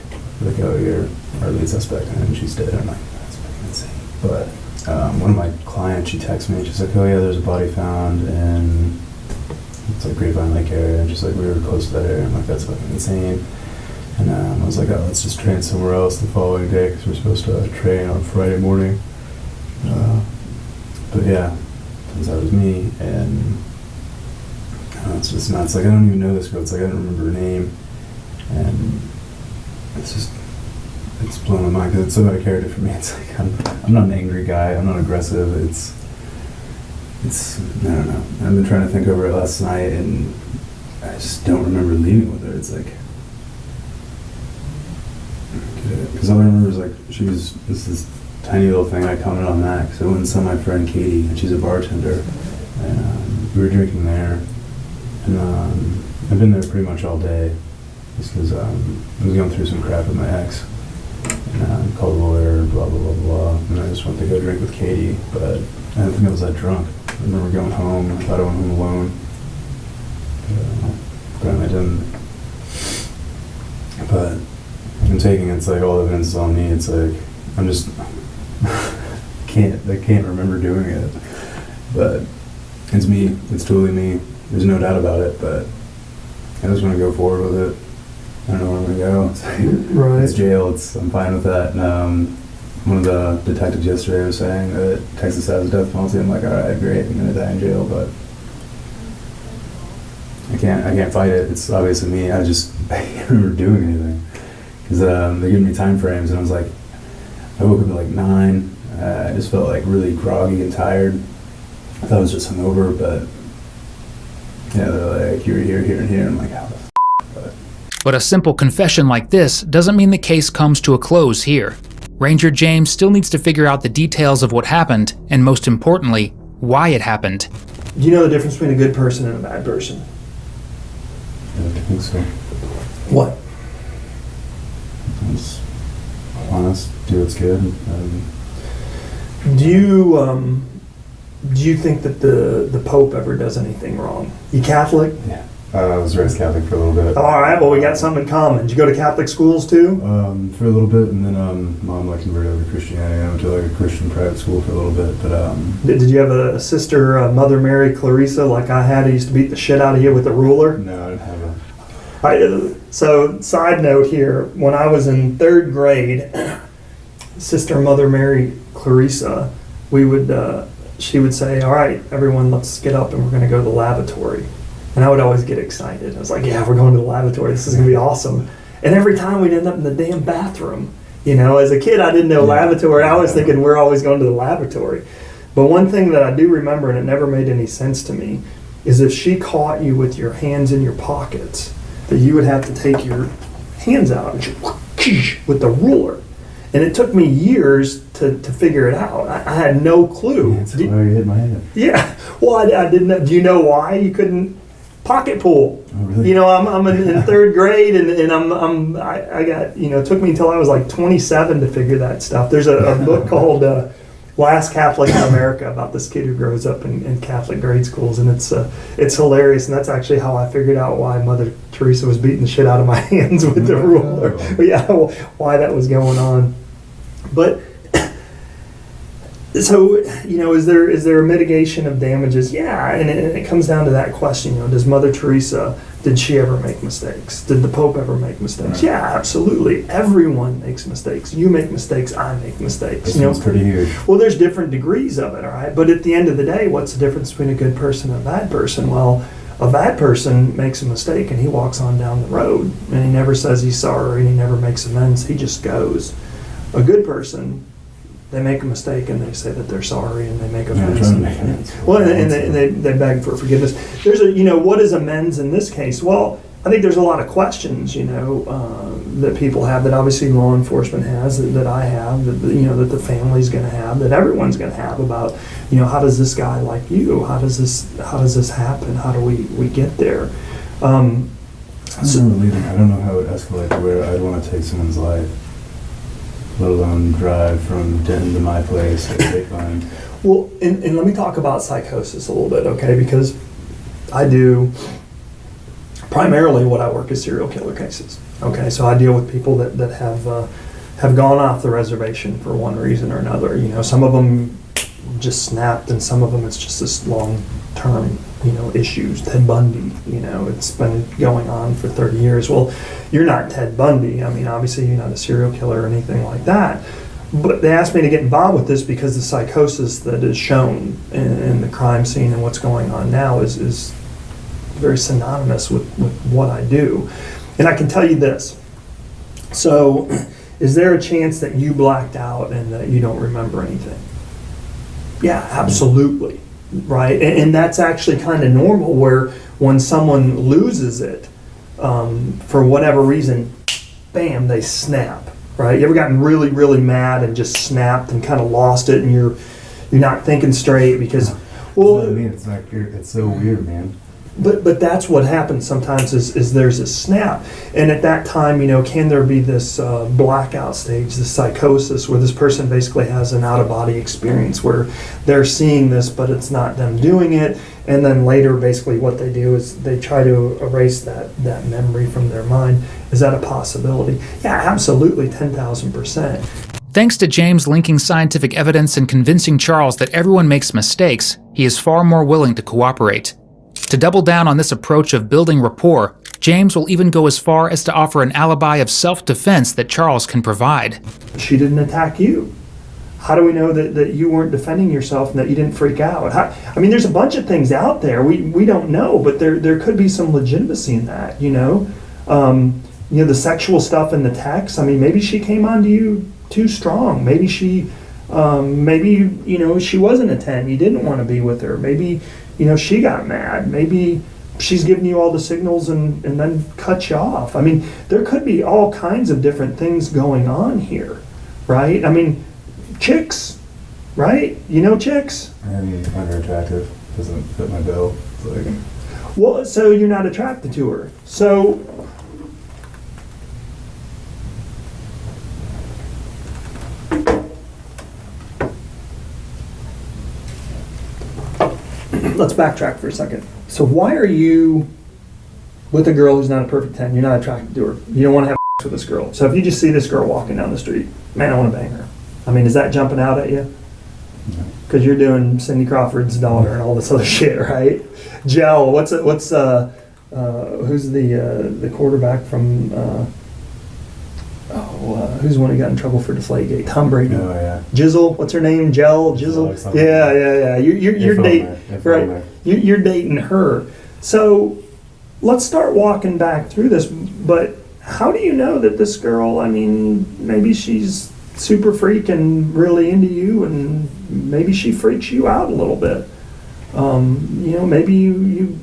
oh, you're our lead suspect, and she's dead. I'm like, that's fucking insane. But one of my clients, she texted me, she's like, oh yeah, there's a body found in, it's like Grapevine Lake area, and just like, we were close to that area. I'm like, that's fucking insane. And I was like, oh, let's just train somewhere else the following day, because we're supposed to train on Friday morning. But yeah, turns out it was me, and it's just nuts. Like, I don't even know this girl. It's like, I don't remember her name, and it's blowing my mind because it's so out of character for me. It's like, I'm not an angry guy. I'm not aggressive. It's I don't know. I've been trying to think over it last night, and I just don't remember leaving with her. It's like, because all I remember is like, this tiny little thing. I commented on that because I went and saw my friend Katie, and she's a bartender, and we were drinking there, and I've been there pretty much all day, just because I was going through some crap with my ex, and called a lawyer, blah blah blah blah, and I just went to go drink with Katie, but I don't think I was that drunk. I remember going home. I thought I went home alone, but I didn't. But I'm taking it's like all the evidence is on me. It's like I'm just I can't remember doing it, but it's me. It's totally me. There's no doubt about it. But I just want to go forward with it. I don't know where I'm gonna go. It's like, Right. it's jail. I'm fine with that. And, one of the detectives yesterday was saying that Texas has a death penalty. I'm like, all right, great. I'm gonna die in jail, but I can't fight it. It's obviously me. I can't remember doing anything because they gave me time frames, and I was like, I woke up at like 9. I just felt like really groggy and tired. I thought I was just hungover, but yeah, they're like, you're here, here, and here. I'm like, how the But a simple confession like this doesn't mean the case comes to a close here. Ranger James still needs to figure out the details of what happened, and most importantly, why it happened. Do you know the difference between a good person and a bad person? I think so. What? It's honest, do what's good. Do you think that the Pope ever does anything wrong? You Catholic? Yeah. I was raised Catholic for a little bit. All right, well, we got something in common. Did you go to Catholic schools too? For a little bit, and then mom like converted over to Christianity. I went to like a Christian private school for a little bit, but Did you have a sister, Mother Mary Clarissa, like I had, who used to beat the shit out of you with a ruler? no, I didn't have a. So, side note here, when I was in 3rd grade, Sister Mother Mary Clarissa, she would say, all right, everyone, let's get up and we're going to go to the lavatory. And I would always get excited. I was like, yeah, we're going to the lavatory. This is going to be awesome. And every time we'd end up in the damn bathroom. You know, as a kid, I didn't know lavatory. I was thinking we're always going to the lavatory. But one thing that I do remember, and it never made any sense to me, is if she caught you with your hands in your pockets, that you would have to take your hands out with the ruler. And it took me years to figure it out. I had no clue. That's why you hit my head. Yeah. Well, I didn't know. Do you know why you couldn't pocket pool? Oh, really? You know, I'm in 3rd grade, and I got, you know, it took me until I was like 27 to figure that stuff. There's a book called Last Catholic in America about this kid who grows up in Catholic grade schools, and it's hilarious. And that's actually how I figured out why Mother Teresa was beating the shit out of my hands with the ruler. Yeah, why that was going on. But so, you know, is there a mitigation of damages? Yeah, and it comes down to that question. You know, does Mother Teresa, did she ever make mistakes? Did the Pope ever make mistakes? Right. Yeah, absolutely. Everyone makes mistakes. You make mistakes. I make mistakes. This You know, one's pretty huge. well, there's different degrees of it, all right? But at the end of the day, what's the difference between a good person and a bad person? Well, a bad person makes a mistake and he walks on down the road and he never says he's sorry and he never makes amends. He just goes. A good person They make a mistake and they say that they're sorry and they make Yeah, I'm amends. trying to make amends. Well, and they beg for forgiveness. There's a, what is amends in this case? Well, I think there's a lot of questions, that people have, that obviously law enforcement has, that I have, that the family's going to have, that everyone's going to have about, how does this guy like you? How does this happen? How do we get there? I remember leaving. I don't know how it would escalate to where I'd want to take someone's life, let alone drive from Denton to my place at Grapevine. Well, and let me talk about psychosis a little bit, okay? Because I do primarily what I work is serial killer cases. Okay, so I deal with people that have gone off the reservation for one reason or another. Some of them just snapped, and some of them it's just this long-term, issues. Ted Bundy, it's been going on for 30 years. Well, you're not Ted Bundy. I mean, obviously you're not a serial killer or anything like that. But they asked me to get involved with this because the psychosis that is shown in the crime scene and what's going on now is very synonymous with what I do. And I can tell you this. So, is there a chance that you blacked out and that you don't remember anything? Yeah, absolutely. Right? And that's actually kind of normal, where when someone loses it, for whatever reason, bam, they snap. Right? You ever gotten really, really mad and just snapped and kind of lost it, and you're not thinking straight because, well, I mean, it's so weird, man. But that's what happens sometimes is there's a snap. And at that time, can there be this blackout stage, this psychosis, where this person basically has an out-of-body experience where they're seeing this, but it's not them doing it. And then later, basically what they do is they try to erase that memory from their mind. Is that a possibility? Yeah, absolutely, 10,000%. Thanks to James linking scientific evidence and convincing Charles that everyone makes mistakes, he is far more willing to cooperate. To double down on this approach of building rapport, James will even go as far as to offer an alibi of self-defense that Charles can provide. She didn't attack you. How do we know that you weren't defending yourself and that you didn't freak out? There's a bunch of things out there. We don't know, but there could be some legitimacy in that, the sexual stuff in the text. Maybe she came on to you too strong. Maybe she wasn't a 10. You didn't want to be with her. Maybe, she got mad. Maybe she's giving you all the signals and then cut you off. There could be all kinds of different things going on here, right? Chicks, right? Chicks? And find her attractive. Doesn't fit my bill. Well, so you're not attracted to her. So let's backtrack for a second. So why are you with a girl who's not a perfect 10? You're not attracted to her. You don't want to have sex with this girl. So if you just see this girl walking down the street, man, I want to bang her. Is that jumping out at you? Because you're doing Cindy Crawford's daughter and all this other shit, right? Gel, who's the quarterback from who's the one who got in trouble for Deflategate? Tom Brady. Oh yeah. Jizzle, what's her name? Jizzle. Yeah. You're dating, right? You're dating her. So let's start walking back through this. But how do you know that this girl? Maybe she's super freak and really into you, and maybe she freaks you out a little bit. Maybe you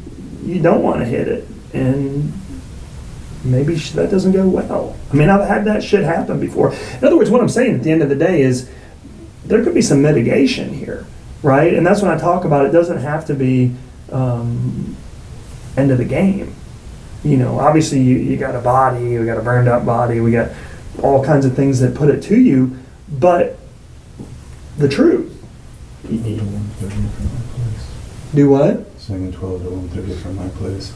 don't want to hit it, and maybe that doesn't go well. I've had that shit happen before. In other words, what I'm saying at the end of the day is there could be some mitigation here, right? And that's when I talk about it doesn't have to be end of the game. Obviously you got a body, we got a burned up body, we got all kinds of things that put it to you, but the truth. Do what? Swinging 12 to 1:30 from my place.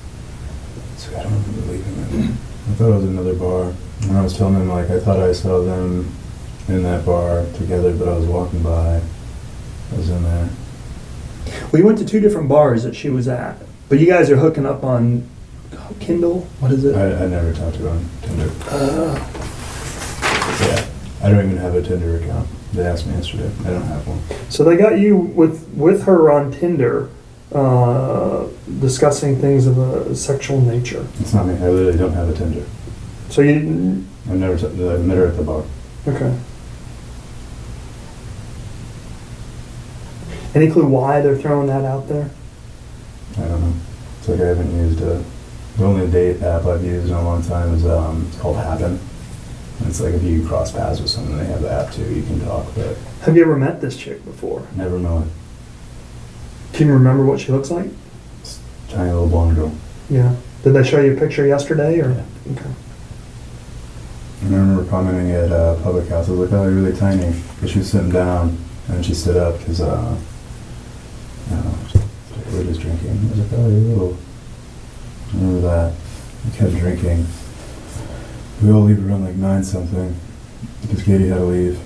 So I don't remember leaving it. I thought it was another bar. And I was telling him, I thought I saw them in that bar together, but I was walking by. I was in there. We went to two different bars that she was at, but you guys are hooking up on Kindle? What is it? I never talked to her on Tinder. Yeah, I don't even have a Tinder account. They asked me yesterday. I don't have one. So they got you with her on Tinder, discussing things of a sexual nature. It's not me. I literally don't have a Tinder. So you didn't? I met her at the bar. Okay. Any clue why they're throwing that out there? I don't know. It's like I haven't used the only date app I've used in a long time is it's called Happen. And it's like if you cross paths with someone, they have the app too. You can talk, but Have you ever met this chick before? never know it. Can you remember what she looks like? Tiny little blonde girl. Yeah. Did they show you a picture yesterday, or? Yeah. Okay. And I remember commenting at Public House. I was like, "Oh, you're really tiny." But she was sitting down, and then she stood up because I don't know, we were just drinking. I was like, "Oh, you're little." I remember that. We kept drinking. We all leave around like 9 something because Katie had to leave.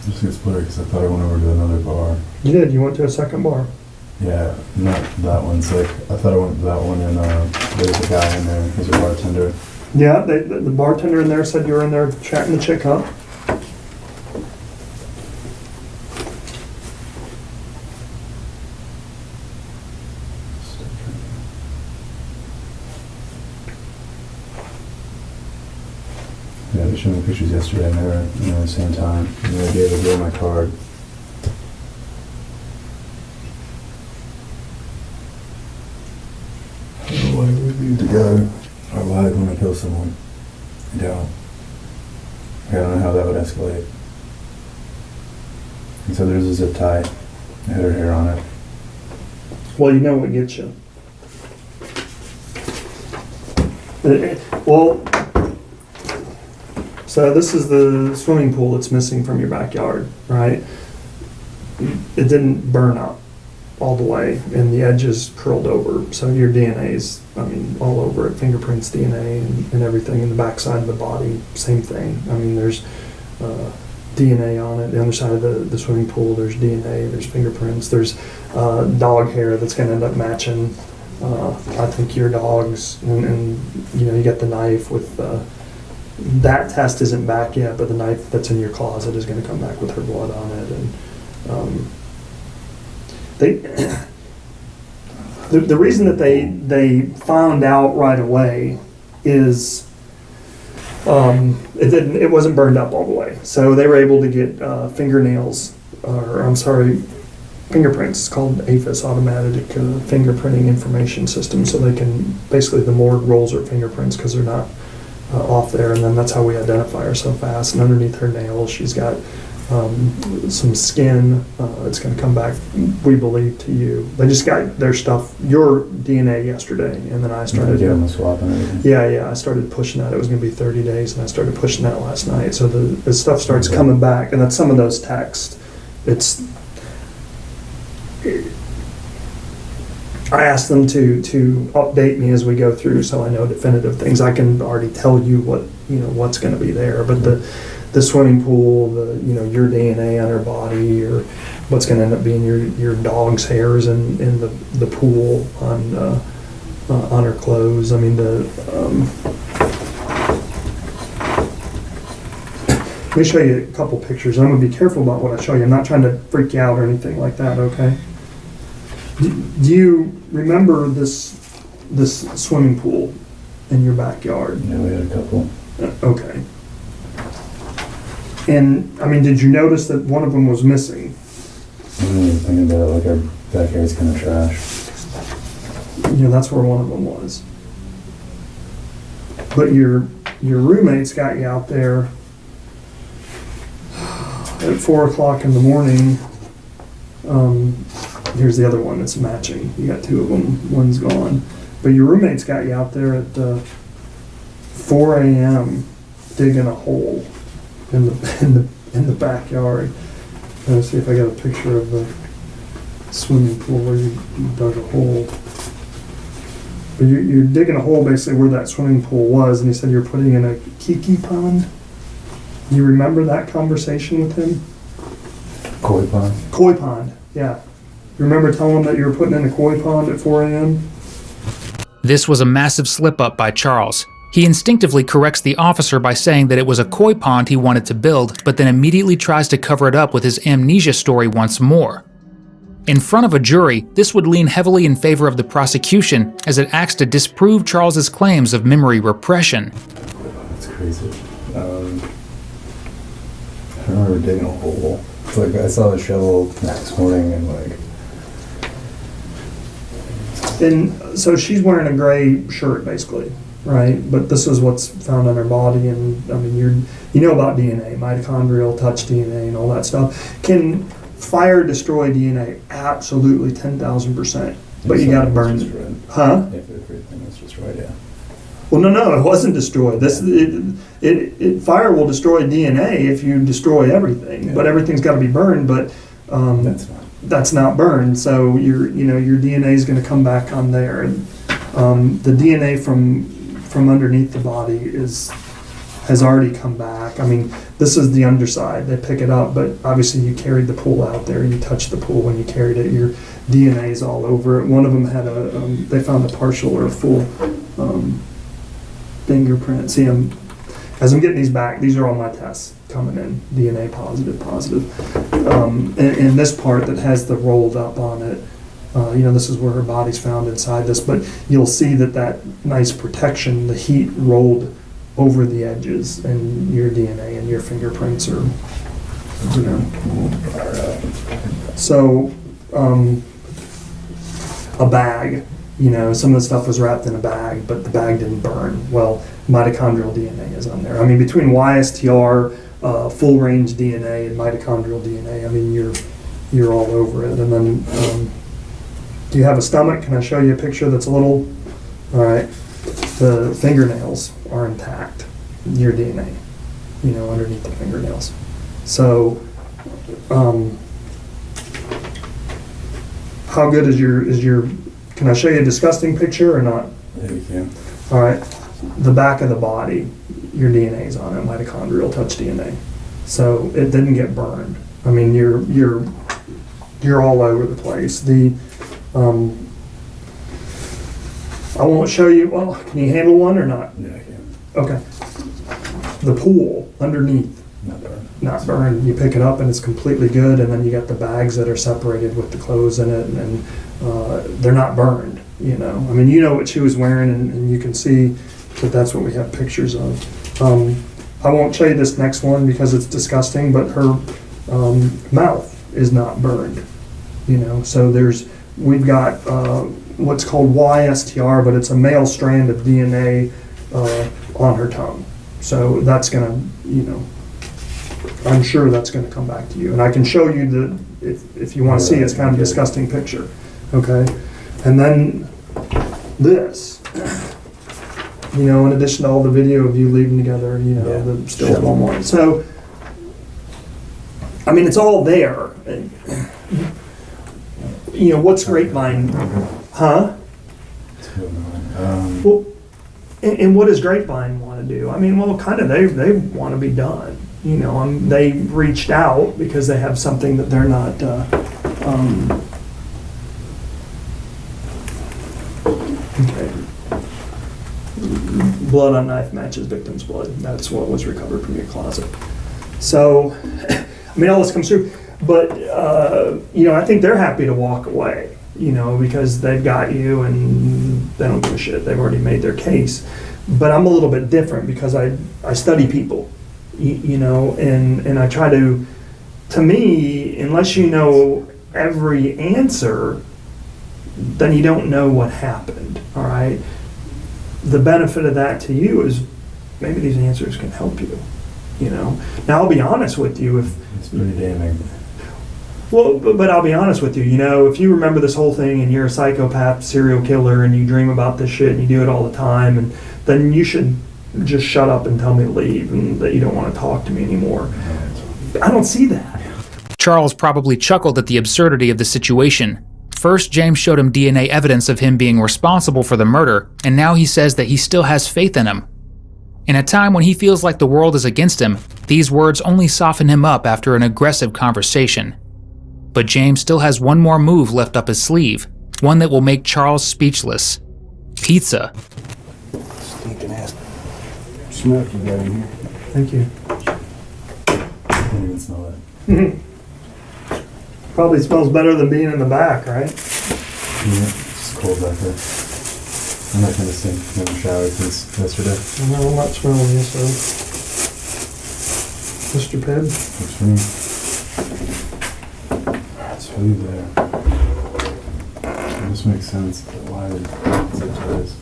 Just get split because I thought I went over to another bar. You did. You went to a second bar. Yeah, not that one. It's like I thought I went to that one, and there was a guy in there. He's a bartender. Yeah. The bartender in there said you were in there chatting the chick up. Yeah, they showed me pictures yesterday, and they were at the same time. And they gave a girl my card. I don't know why we leave together. I lied when I kill someone. I don't. I don't know how that would escalate. And so there's a zip tie. It had her hair on it. Well, you know what gets you. Well, so this is the swimming pool that's missing from your backyard, right? It didn't burn up all the way, and the edges curled over. So your DNA's, I mean, all over it. Fingerprints, DNA, and everything. In the backside of the body, same thing. I mean, there's DNA on it. The other side of the swimming pool, there's DNA, there's fingerprints, there's dog hair that's going to end up matching, I think, your dog's. And you know, you got the knife with, that test isn't back yet, but the knife that's in your closet is going to come back with her blood on it. And the reason that they found out right away is it wasn't burned up all the way, so they were able to get fingernails, or I'm sorry, fingerprints. It's called AFIS, Automatic Fingerprinting Information System. So they can basically, the morgue rolls her fingerprints because they're not off there, and then that's how we identify her so fast. And underneath her nails, she's got some skin. It's going to come back, we believe, to you. They just got their stuff, your DNA yesterday, and then I started. Give them a swap and everything. Yeah, I started pushing that. It was going to be 30 days, and I started pushing that last night. So the stuff starts coming back, and that's some of those texts. I asked them to update me as we go through, so I know definitive things. I can already tell you what's going to be there, but the swimming pool, your DNA on her body, or what's going to end up being your dog's hairs in the pool on her clothes. I mean, let me show you a couple pictures. I'm going to be careful about what I show you. I'm not trying to freak you out or anything like that, okay? Do you remember this swimming pool in your backyard? Yeah, we had a couple. Okay. And, I mean, did you notice that one of them was missing? I didn't even think about it, like our backyard's kind of trash. That's where one of them was. But your roommates got you out there at 4 o'clock in the morning. Here's the other one that's matching. You got two of them. One's gone. But your roommates got you out there at 4 a.m. digging a hole in the backyard. Let's see if I got a picture of the swimming pool where you dug a hole. But you're digging a hole basically where that swimming pool was, and he said you're putting in a kiki pond. You remember that conversation with him? Koi pond? Koi pond, yeah. You remember telling him that you were putting in a koi pond at 4 a.m.? This was a massive slip-up by Charles. He instinctively corrects the officer by saying that it was a koi pond he wanted to build, but then immediately tries to cover it up with his amnesia story once more. In front of a jury, this would lean heavily in favor of the prosecution, as it acts to disprove Charles's claims of memory repression. That's crazy. I remember digging a hole. Like I saw the shovel next morning and like. And so she's wearing a gray shirt basically, right? But this is what's found on her body, and I mean, you know about DNA, mitochondrial touch DNA and all that stuff. Can fire destroy DNA? Absolutely, 10,000%. But you gotta burn it. Destroyed. Huh? If everything was destroyed, yeah. Well, no, it wasn't destroyed. Fire will destroy DNA if you destroy everything, Yeah. but everything's got to be burned. But that's not burned, so your DNA is going to come back on there. And the DNA from underneath the body has already come back. I mean, this is the underside. They pick it up, but obviously you carried the pool out there. You touched the pool when you carried it. Your DNA is all over it. One of them had they found a partial or a full fingerprint. See, as I'm getting these back, these are all my tests coming in. DNA positive. And this part that has the rolled up on it, this is where her body's found inside this, but you'll see that nice protection, the heat rolled over the edges, and your DNA and your fingerprints are, So, a bag. Some of the stuff was wrapped in a bag, but the bag didn't burn. Well, mitochondrial DNA is on there. I mean, between YSTR, full range DNA, and mitochondrial DNA, I mean, you're all over it. And then, do you have a stomach? Can I show you a picture that's a little? All right. The fingernails are intact. Your DNA, underneath the fingernails. So, how good is your? Can I show you a disgusting picture or not? Yeah, you can. All right. The back of the body, your DNA is on it, mitochondrial touch DNA. So it didn't get burned. I mean, you're all over the place. I won't show you. Well, can you handle one or not? Yeah, I can. Okay. The pool underneath, Not burned. not burned. You pick it up and it's completely good, and then you got the bags that are separated with the clothes in it, and they're not burned. I mean, what she was wearing, and you can see that that's what we have pictures of. I won't show you this next one because it's disgusting, but her mouth is not burned. So we've got what's called YSTR, but it's a male strand of DNA on her tongue. So that's gonna, I'm sure that's gonna come back to you, and I can show you if you want to see. It's kind of a disgusting picture. Okay, and then this. In addition to all the video of you leaving together, the still one more. So, I mean, it's all there. What's Grapevine? Huh? Well, and what does Grapevine want to do? I mean, well, kind of they want to be done. They reached out because they have something that they're not. Okay. Blood on knife matches victim's blood. That's what was recovered from your closet. So, I mean, all this comes through. But, I think they're happy to walk away, because they've got you and they don't give a shit. They've already made their case. But I'm a little bit different because I study people, and I try to me, unless you know every answer, then you don't know what happened, all right? The benefit of that to you is maybe these answers can help you, Now, I'll be honest with you. It's pretty damning. Well, but I'll be honest with you, if you remember this whole thing and you're a psychopath, serial killer, and you dream about this shit and you do it all the time, and then you should just shut up and tell me to leave and that you don't want to talk to me anymore. I don't see that. Charles probably chuckled at the absurdity of the situation. First, James showed him DNA evidence of him being responsible for the murder, and now he says that he still has faith in him. In a time when he feels like the world is against him, these words only soften him up after an aggressive conversation. But James still has one more move left up his sleeve, one that will make Charles speechless. Pizza. Stinking ass smoke you got in here. Thank you. I didn't even smell that. Probably smells better than being in the back, right? Yeah, it's cold back there. I'm not gonna stink. Never showered since yesterday. No, I'm not smelling you, so. Mr. Pibb? It's for me. It's for you there. This makes sense, but why did such eyes?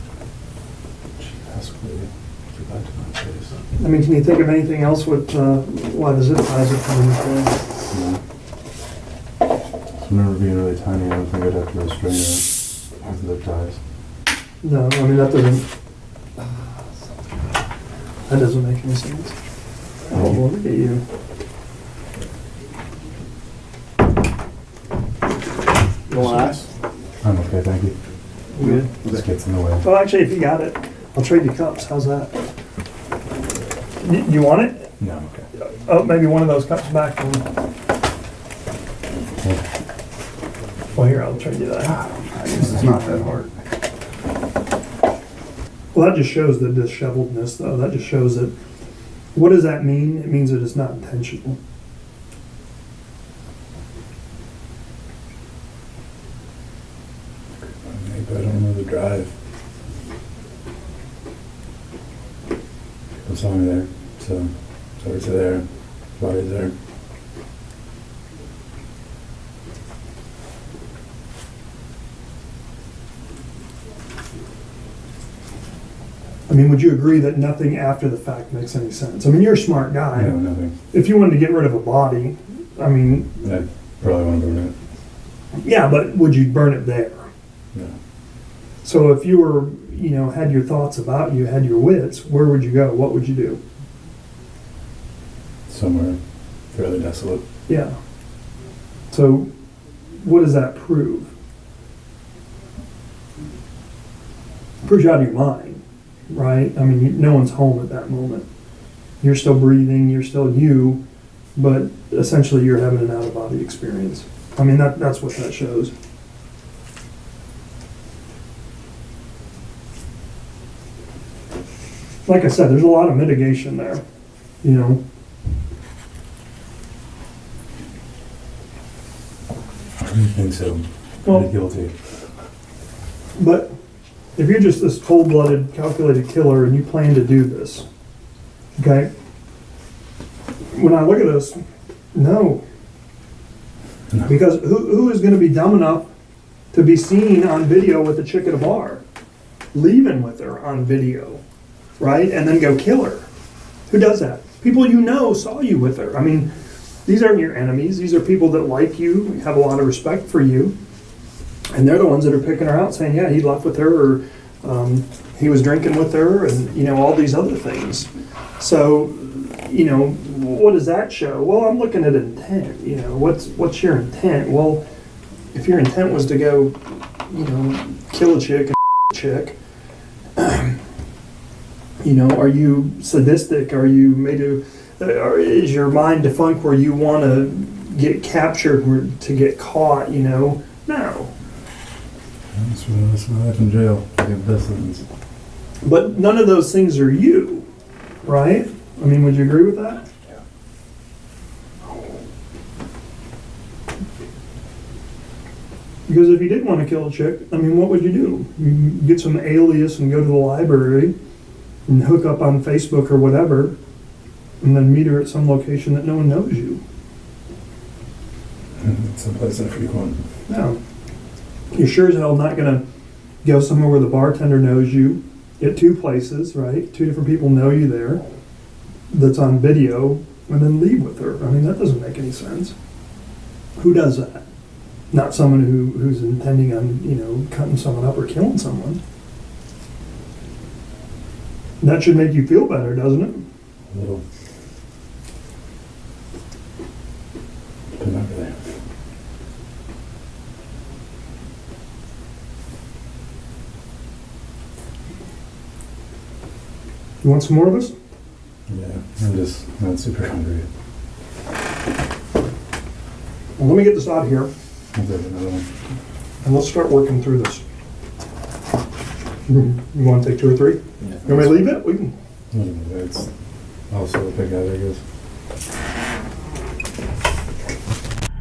She desperately get back to my face. I mean, can you think of anything else with why the zip ties are coming through? No. So remember being really tiny, I don't think I'd have to restrain her with zip ties. No, I mean, that doesn't make any sense. Oh, well, look at you. You want ice? I'm okay, thank you. You good? This gets in the way. Well, actually, if you got it, I'll trade you cups. How's that? You want it? No, I'm okay. Oh, maybe one of those cups back. Well, here, I'll trade you that. It's not that hard. Well, that just shows the disheveledness, though. That just shows that. What does that mean? It means that it's not intentional. Maybe I don't know the drive. People saw me there, so it's there. Body's there. I mean, would you agree that nothing after the fact makes any sense? I mean, you're a smart guy. No, nothing. If you wanted to get rid of a body, I mean, I'd probably want to burn it. yeah, but would you burn it there? No. So if you were, had your thoughts about you, had your wits, where would you go? What would you do? Somewhere fairly desolate. Yeah. So what does that prove? Proves you out of your mind, right? I mean, no one's home at that moment. You're still breathing, you're still you, but essentially you're having an out-of-body experience. I mean, that's what that shows. Like I said, there's a lot of mitigation there, I don't think so. Well- Pretty guilty. But if you're just this cold-blooded, calculated killer and you plan to do this, okay? When I look at this, no. No. Because who is going to be dumb enough to be seen on video with a chick at a bar, leaving with her on video, right? And then go kill her? Who does that? People saw you with her. I mean, these aren't your enemies. These are people that like you, have a lot of respect for you. And they're the ones that are picking her out, saying, yeah, he left with her, or he was drinking with her, and, all these other things. So, what does that show? Well, I'm looking at intent. What's your intent? Well, if your intent was to go, kill a chick and a chick, are you sadistic? Are you or is your mind defunct where you want to get captured or to get caught? No. That's my life in jail. I get this sentence. But none of those things are you, right? I mean, would you agree with that? Yeah. Because if you did want to kill a chick, I mean, what would you do? You get some alias and go to the library and hook up on Facebook or whatever, and then meet her at some location that no one knows you. It's someplace I frequent. No. You're sure as hell not going to go somewhere where the bartender knows you at two places, right? Two different people know you there, that's on video, and then leave with her. I mean, that doesn't make any sense. Who does that? Not someone who's intending on, cutting someone up or killing someone. That should make you feel better, doesn't it? A little. But not really. You want some more of this? Yeah, I'm just not super hungry. Well, let me get this out of here, I'll take another one. and let's start working through this. You want to take 2 or 3? Yeah. You want me to leave it? We can. It's also a big guy, I guess.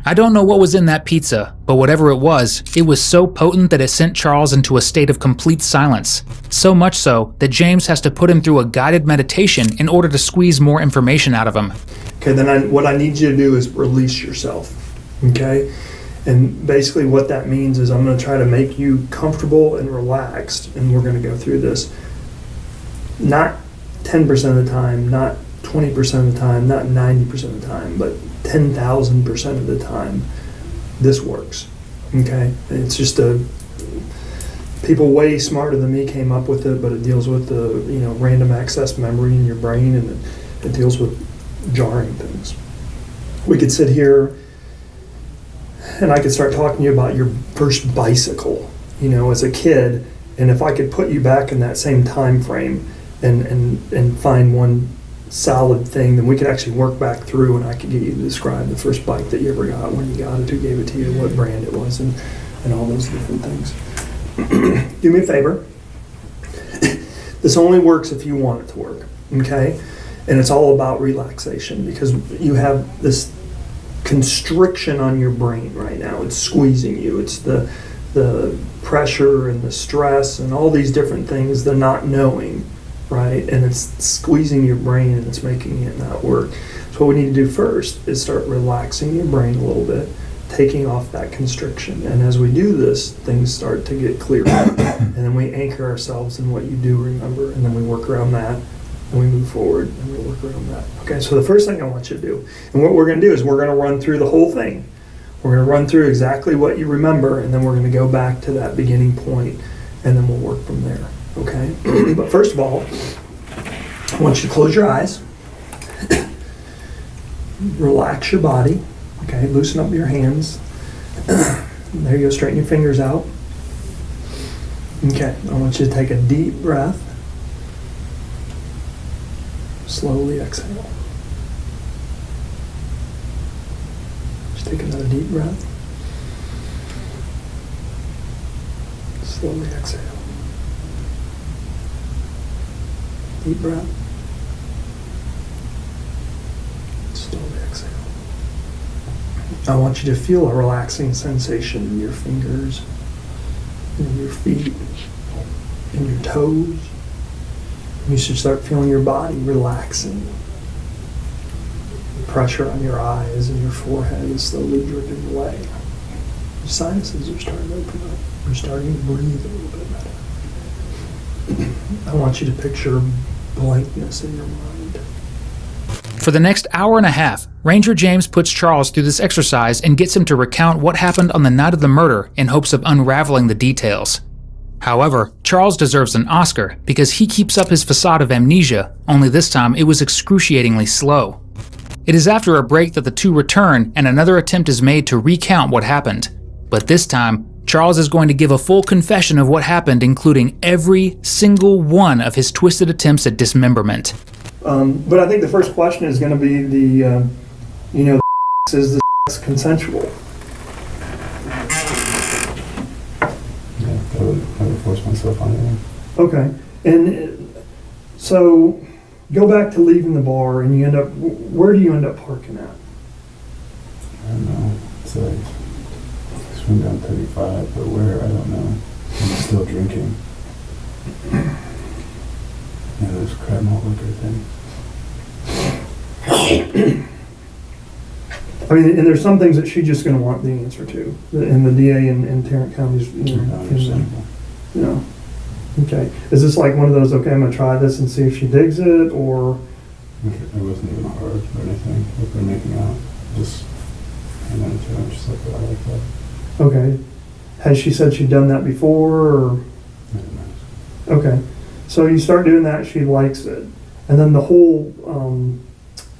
I don't know what was in that pizza, but whatever it was so potent that it sent Charles into a state of complete silence. So much so that James has to put him through a guided meditation in order to squeeze more information out of him. Okay, then what I need you to do is release yourself. Okay? And basically what that means is I'm going to try to make you comfortable and relaxed, and we're going to go through this. Not 10% of the time, not 20% of the time, not 90% of the time, but 10,000% of the time, this works. Okay? It's just people way smarter than me came up with it, but it deals with the random access memory in your brain, and it deals with jarring things. We could sit here and I could start talking to you about your first bicycle, as a kid, and if I could put you back in that same time frame and find one solid thing, then we could actually work back through, and I could get you to describe the first bike that you ever got, when you got it, who gave it to you, what brand it was, and all those different things. Do me a favor. This only works if you want it to work, okay? And it's all about relaxation, because you have this constriction on your brain right now. It's squeezing you. It's the pressure and the stress and all these different things, the not knowing, right? And it's squeezing your brain and it's making it not work. So what we need to do first is start relaxing your brain a little bit, taking off that constriction. And as we do this, things start to get clearer. And then we anchor ourselves in what you do remember, and then we work around that, and we move forward, and we work around that. Okay, so the first thing I want you to do, and what we're going to do is we're going to run through the whole thing. We're going to run through exactly what you remember, and then we're going to go back to that beginning point, and then we'll work from there. Okay? But first of all, I want you to close your eyes. Relax your body. Okay, loosen up your hands. There you go, straighten your fingers out. Okay, I want you to take a deep breath. Slowly exhale. Just take another deep breath. Slowly exhale. Deep breath. Slowly exhale. I want you to feel a relaxing sensation in your fingers, in your feet, in your toes. You should start feeling your body relaxing. The pressure on your eyes and your forehead is slowly dripping away. Your sinuses are starting to open up. You're starting to breathe a little bit better. I want you to picture blankness in your mind. For the next hour and a half, Ranger James puts Charles through this exercise and gets him to recount what happened on the night of the murder in hopes of unraveling the details. However, Charles deserves an Oscar because he keeps up his facade of amnesia, only this time it was excruciatingly slow. It is after a break that the two return and another attempt is made to recount what happened. But this time, Charles is going to give a full confession of what happened, including every single one of his twisted attempts at dismemberment. But I think the first question is going to be is the consensual? I would force myself on it. Okay, and so go back to leaving the bar, and you end up. Where do you end up parking at? I don't know. It's like swing down 35, but where I don't know. I'm still drinking. Yeah, those crab malt liquor thing. I mean, and there's some things that she's just going to want the answer to, and the DA in Tarrant County's, Understandable. Okay. Is this like one of those, okay, I'm going to try this and see if she digs it, or? It wasn't even hard or anything. Like we're making out. Just hang on to it. Just like, I like that. Okay. Has she said she'd done that before, or? I don't know. Okay. So you start doing that, she likes it. And then the whole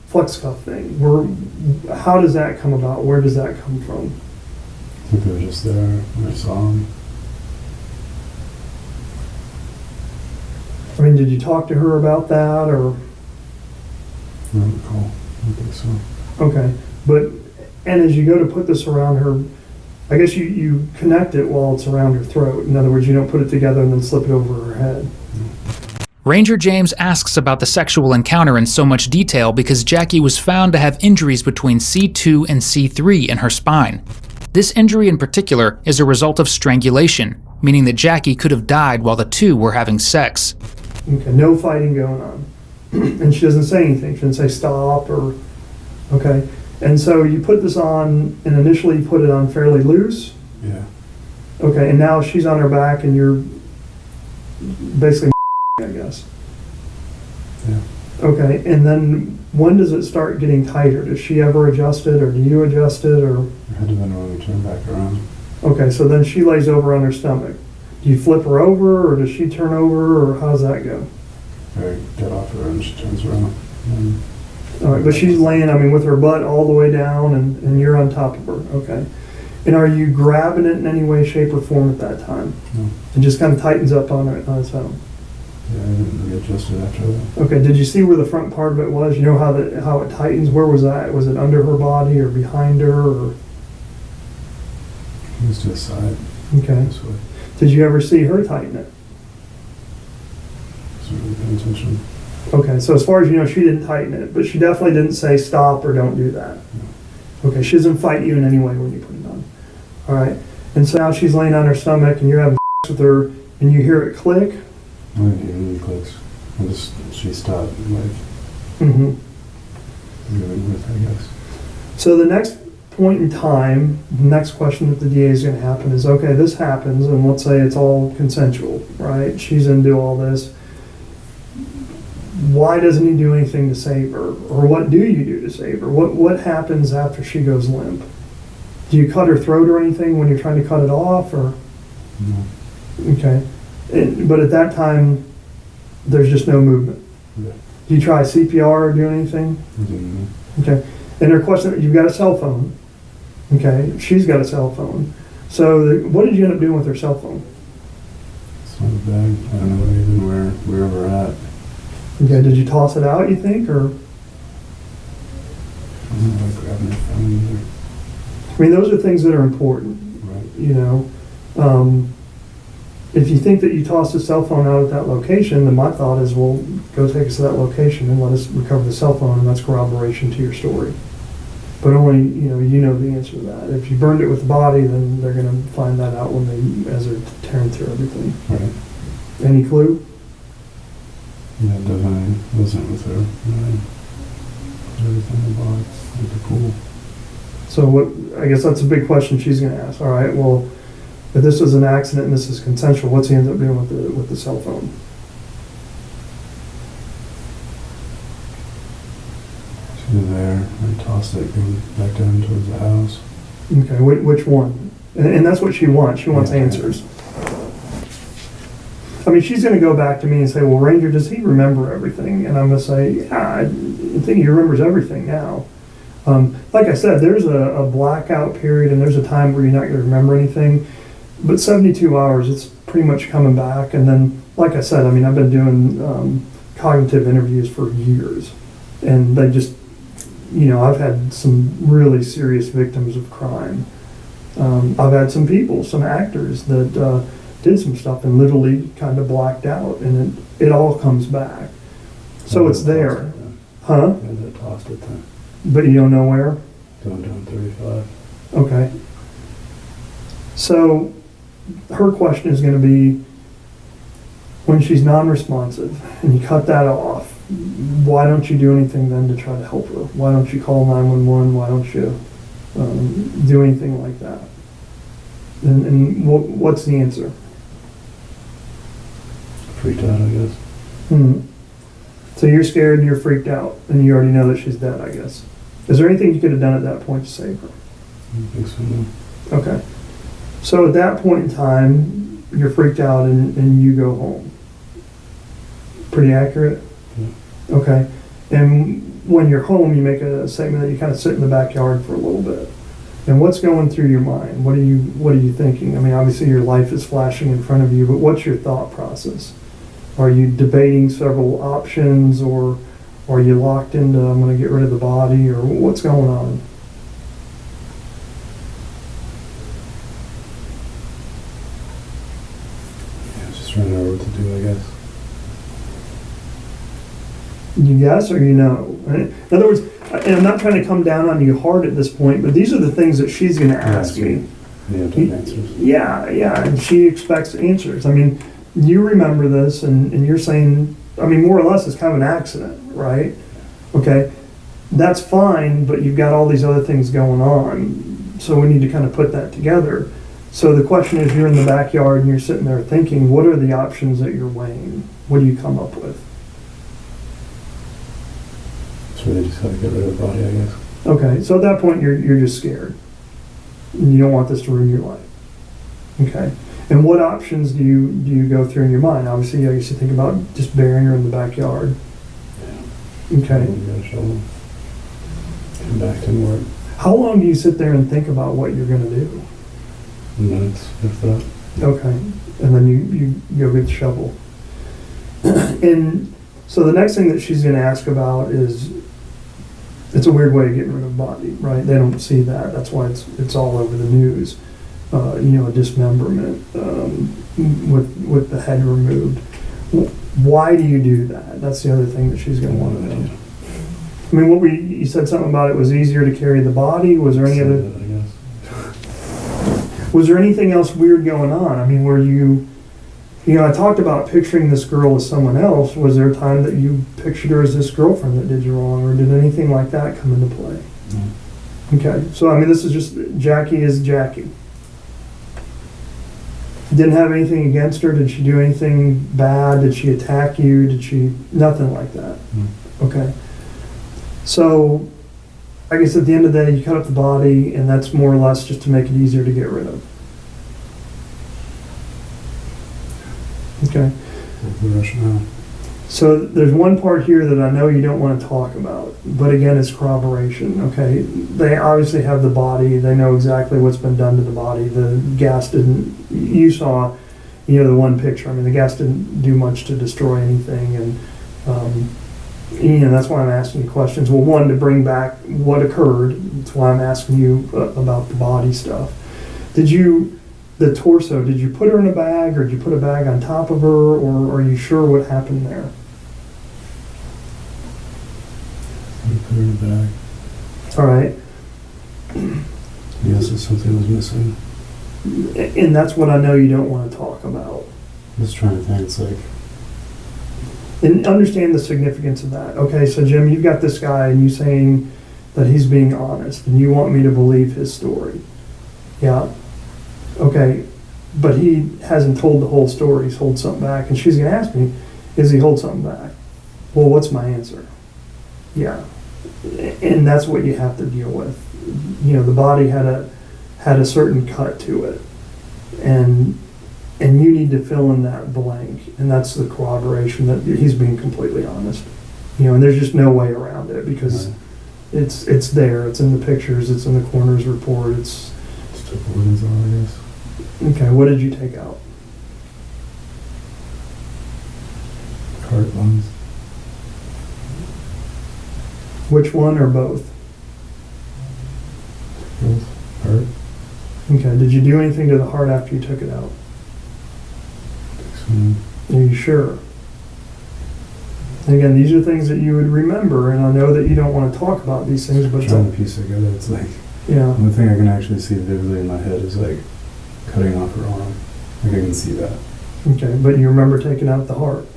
flex cuff thing, how does that come about? Where does that come from? I think they were just there when I saw them. I mean, did you talk to her about that, or? I don't recall. I don't think so. Okay. And as you go to put this around her, I guess you connect it while it's around her throat. In other words, you don't put it together and then slip it over her head. Ranger James asks about the sexual encounter in so much detail because Jackie was found to have injuries between C2 and C3 in her spine. This injury in particular is a result of strangulation, meaning that Jackie could have died while the two were having sex. Okay, no fighting going on. And she doesn't say anything. She doesn't say stop or Okay, and so you put this on, and initially you put it on fairly loose. Yeah. Okay, and now she's on her back, and you're basically, I guess. Yeah. Okay, and then when does it start getting tighter? Does she ever adjust it, or do you adjust it, or? It had to been when we turned back around. Okay, so then she lays over on her stomach. Do you flip her over, or does she turn over, or how's that go? I get off her and she turns around. And All right, but she's laying, I mean, with her butt all the way down, and you're on top of her, okay. And are you grabbing it in any way, shape, or form at that time? No. It just kind of tightens up on its own. Yeah, I didn't readjust it after that. Okay, did you see where the front part of it was? You know how it tightens? Where was that? Was it under her body or behind her, or? It was to the side. Okay. This way. Did you ever see her tighten it? Wasn't really paying attention. Okay, so as far as you know, she didn't tighten it, but she definitely didn't say stop or don't do that. Okay, she doesn't fight you in any way when you put it on. All right, and so now she's laying on her stomach, and you're having with her, and you hear it click. I didn't hear any clicks. She stopped, like, Mm-hmm. moving with, I guess. So the next point in time, the next question that the DA is going to happen is, okay, this happens, and let's say it's all consensual, right? She's into all this. Why doesn't he do anything to save her? Or what do you do to save her? What happens after she goes limp? Do you cut her throat or anything when you're trying to cut it off, or? No. Okay. But at that time, there's just no movement. Yeah. Do you try CPR or do anything? I didn't know. Okay. And her question, you've got a cell phone. Okay. She's got a cell phone. So what did you end up doing with her cell phone? It's not a bag. I don't know even where we're at. Okay. Did you toss it out, you think, or? I don't know, like grabbing her phone either. I mean, those are things that are important, Right. you know. If you think that you tossed a cell phone out at that location, then my thought is, well, go take us to that location and let us recover the cell phone, and that's corroboration to your story. But only, you know the answer to that. If you burned it with the body, then they're going to find that out as they're tearing through everything. Right. Any clue? Yeah, definitely wasn't with her. Everything about at the pool. So I guess that's a big question she's going to ask. All right, well, if this was an accident and this is consensual, what's he end up doing with the cell phone? She was there. I tossed it, going back down towards the house. Okay, which one? And that's what she wants. She wants Yeah. answers. I mean, she's going to go back to me and say, well, Ranger, does he remember everything? And I'm going to say, yeah, I think he remembers everything now. Like I said, there's a blackout period and there's a time where you're not going to remember anything. But 72 hours, it's pretty much coming back. And then, like I said, I mean, I've been doing cognitive interviews for years. And they just, I've had some really serious victims of crime. I've had some people, some actors that did some stuff and literally kind of blacked out. And it all comes back. So it's there. Huh? And I tossed it then. But you don't know where? Going down 35. Okay. So her question is going to be, when she's non-responsive and you cut that off, why don't you do anything then to try to help her? Why don't you call 911? Why don't you do anything like that? And what's the answer? Freaked out, I guess. So you're scared and you're freaked out and you already know that she's dead, I guess. Is there anything you could have done at that point to save her? I don't think so, no. Okay. So at that point in time, you're freaked out and you go home. Pretty accurate? Yeah. Okay. And when you're home, you make a statement that you kind of sit in the backyard for a little bit. And what's going through your mind? What are you thinking? I mean, obviously your life is flashing in front of you, but what's your thought process? Are you debating several options, or are you locked into, I'm going to get rid of the body, or what's going on? Yeah, just trying to know what to do, I guess. You guess or you know? In other words, and I'm not trying to come down on you hard at this point, but these are the things that she's going to ask me. You have to have answers. Yeah, and she expects answers. I mean, you remember this, and you're saying, I mean, more or less it's kind of an accident, right? Okay. that's fine, but you've got all these other things going on. So we need to kind of put that together. So the question is, you're in the backyard and you're sitting there thinking, what are the options that you're weighing? What do you come up with? So they just gotta get rid of the body, I guess. Okay, so at that point, you're just scared. You don't want this to ruin your life. Okay, and what options do you go through in your mind? Obviously, I used to think about just burying her in the backyard. Okay. You gotta shovel. Come back to work. How long do you sit there and think about what you're going to do? Minutes, if that. Okay, and then you go get the shovel. And so the next thing that she's going to ask about is, it's a weird way of getting rid of a body, right? They don't see that. That's why it's all over the news. A dismemberment with the head removed. Why do you do that? That's the other thing that she's going to want to know. I mean, you said something about it was easier to carry the body. Was there any other? I guess. Was there anything else weird going on? I mean, were you I talked about picturing this girl as someone else. Was there a time that you pictured her as this girlfriend that did you wrong, or did anything like that come into play? No. Okay, so I mean, this is just, Jackie is Jackie. Didn't have anything against her? Did she do anything bad? Did she attack you? Nothing like that? No. Okay. So, I guess at the end of the day, you cut up the body, and that's more or less just to make it easier to get rid of. Okay. That's the rationale. So there's one part here that I know you don't want to talk about, but again, it's corroboration, okay? They obviously have the body. They know exactly what's been done to the body. The gas you saw, the one picture. I mean, the gas didn't do much to destroy anything, and that's why I'm asking you questions. Well, one, to bring back what occurred. That's why I'm asking you about the body stuff. The torso, did you put her in a bag, or did you put a bag on top of her, or are you sure what happened there? You put her in a bag. All right. Yes, if something was missing. And that's what I know you don't want to talk about. I'm just trying to think, it's like, And understand the significance of that. Okay, so Jim, you've got this guy, and you saying that he's being honest, and you want me to believe his story. Yeah. Okay, but he hasn't told the whole story. He's held something back, and she's going to ask me, is he hold something back? Well, what's my answer? Yeah, and that's what you have to deal with. The body had a certain cut to it, and you need to fill in that blank, and that's the corroboration that he's being completely honest. And there's just no way around it, because right. it's there. It's in the pictures. It's in the coroner's report. Just took the women's on, I guess. Okay, what did you take out? Heart, lungs. Which one or both? Both. Heart. Okay, did you do anything to the heart after you took it out? So, Are you sure? And again, these are things that you would remember, and I know that you don't want to talk about these things, but trying to piece it together, it's like, yeah. one thing I can actually see vividly in my head is like cutting off her arm. Like I can see that. Okay, but you remember taking out the heart.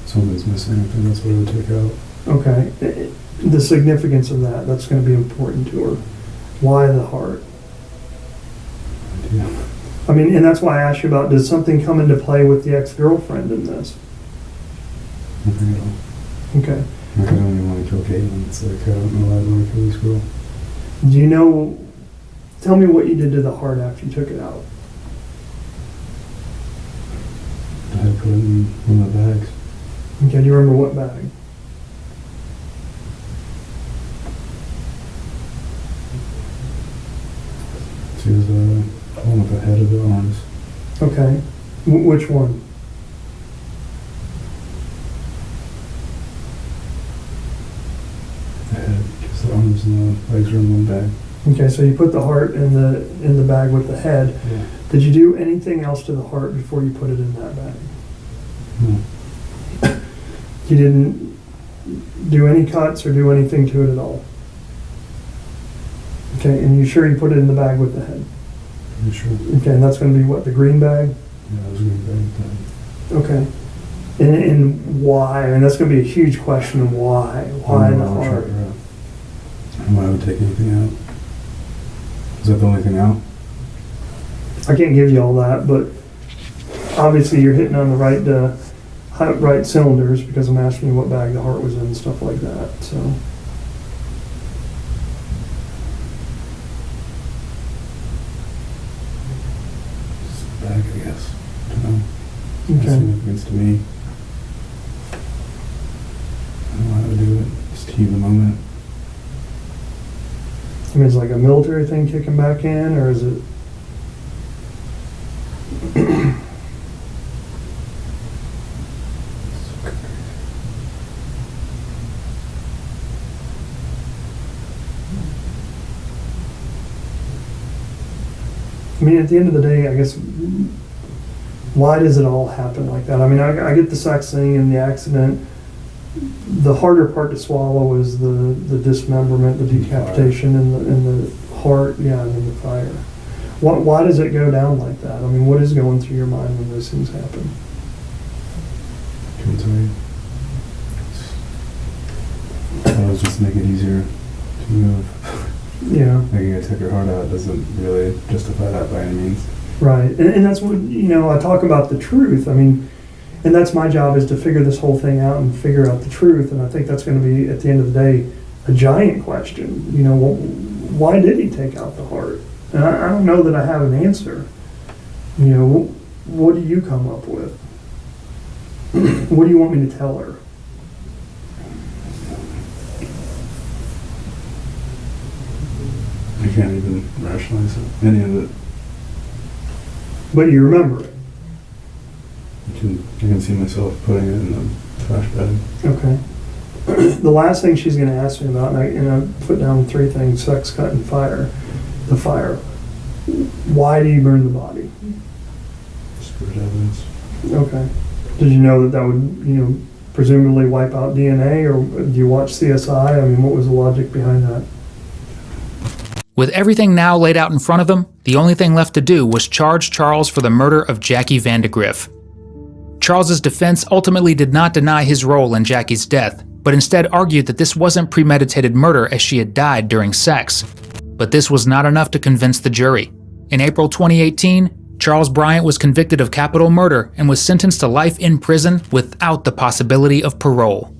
Something's missing, I think that's what I would take out. Okay, the significance of that's going to be important to her. Why the heart? Yeah. I mean, and that's why I asked you about, does something come into play with the ex-girlfriend in this? Nothing at all. Okay. Like I don't even want to kill Caitlin. It's like, I don't know why I want to kill this girl. Do you know, tell me what you did to the heart after you took it out. I had to put it in one of the bags. Okay, do you remember what bag? She was one with the head of the arms. Okay, which one? The head, because the arms and the legs are in one bag. Okay, so you put the heart in the bag with the head. Yeah. Did you do anything else to the heart before you put it in that bag? No. You didn't do any cuts or do anything to it at all? Okay, and you sure you put it in the bag with the head? Pretty sure. Okay, and that's going to be what, the green bag? Yeah, I was going to bag that. Okay. And why? I mean, that's going to be a huge question. Why? Why the heart? Why would take anything out? Is that the only thing out? I can't give you all that, but obviously you're hitting on the right cylinders because I'm asking you what bag the heart was in and stuff like that. So. Bag, I guess. I don't know. Okay. Significance to me. I don't know how to do it. Just heave the moment. I mean, is it like a military thing kicking back in, or is it? I mean, at the end of the day, I guess, why does it all happen like that? I mean, I get the sex thing and the accident. The harder part to swallow is the dismemberment, the decapitation, and the heart, yeah, and then the fire. Why does it go down like that? I mean, what is going through your mind when those things happen? Can't tell you. That was just to make it easier to move. Yeah. Making I took her heart out doesn't really justify that by any means. Right, and that's what, I talk about the truth. I mean, and that's my job, is to figure this whole thing out and figure out the truth. And I think that's going to be, at the end of the day, a giant question. Why did he take out the heart? And I don't know that I have an answer. What do you come up with? What do you want me to tell her? I can't even rationalize any of it. But you remember it. I can see myself putting it in the trash bag. Okay. The last thing she's going to ask me about, and I put down 3 things: sex, cut, and fire. The fire. Why do you burn the body? Spirit evidence. Okay. Did you know that would, presumably wipe out DNA, or do you watch CSI? I mean, what was the logic behind that? With everything now laid out in front of him, the only thing left to do was charge Charles for the murder of Jackie Vandagriff. Charles's defense ultimately did not deny his role in Jackie's death, but instead argued that this wasn't premeditated murder as she had died during sex. But this was not enough to convince the jury. In April 2018, Charles Bryant was convicted of capital murder and was sentenced to life in prison without the possibility of parole.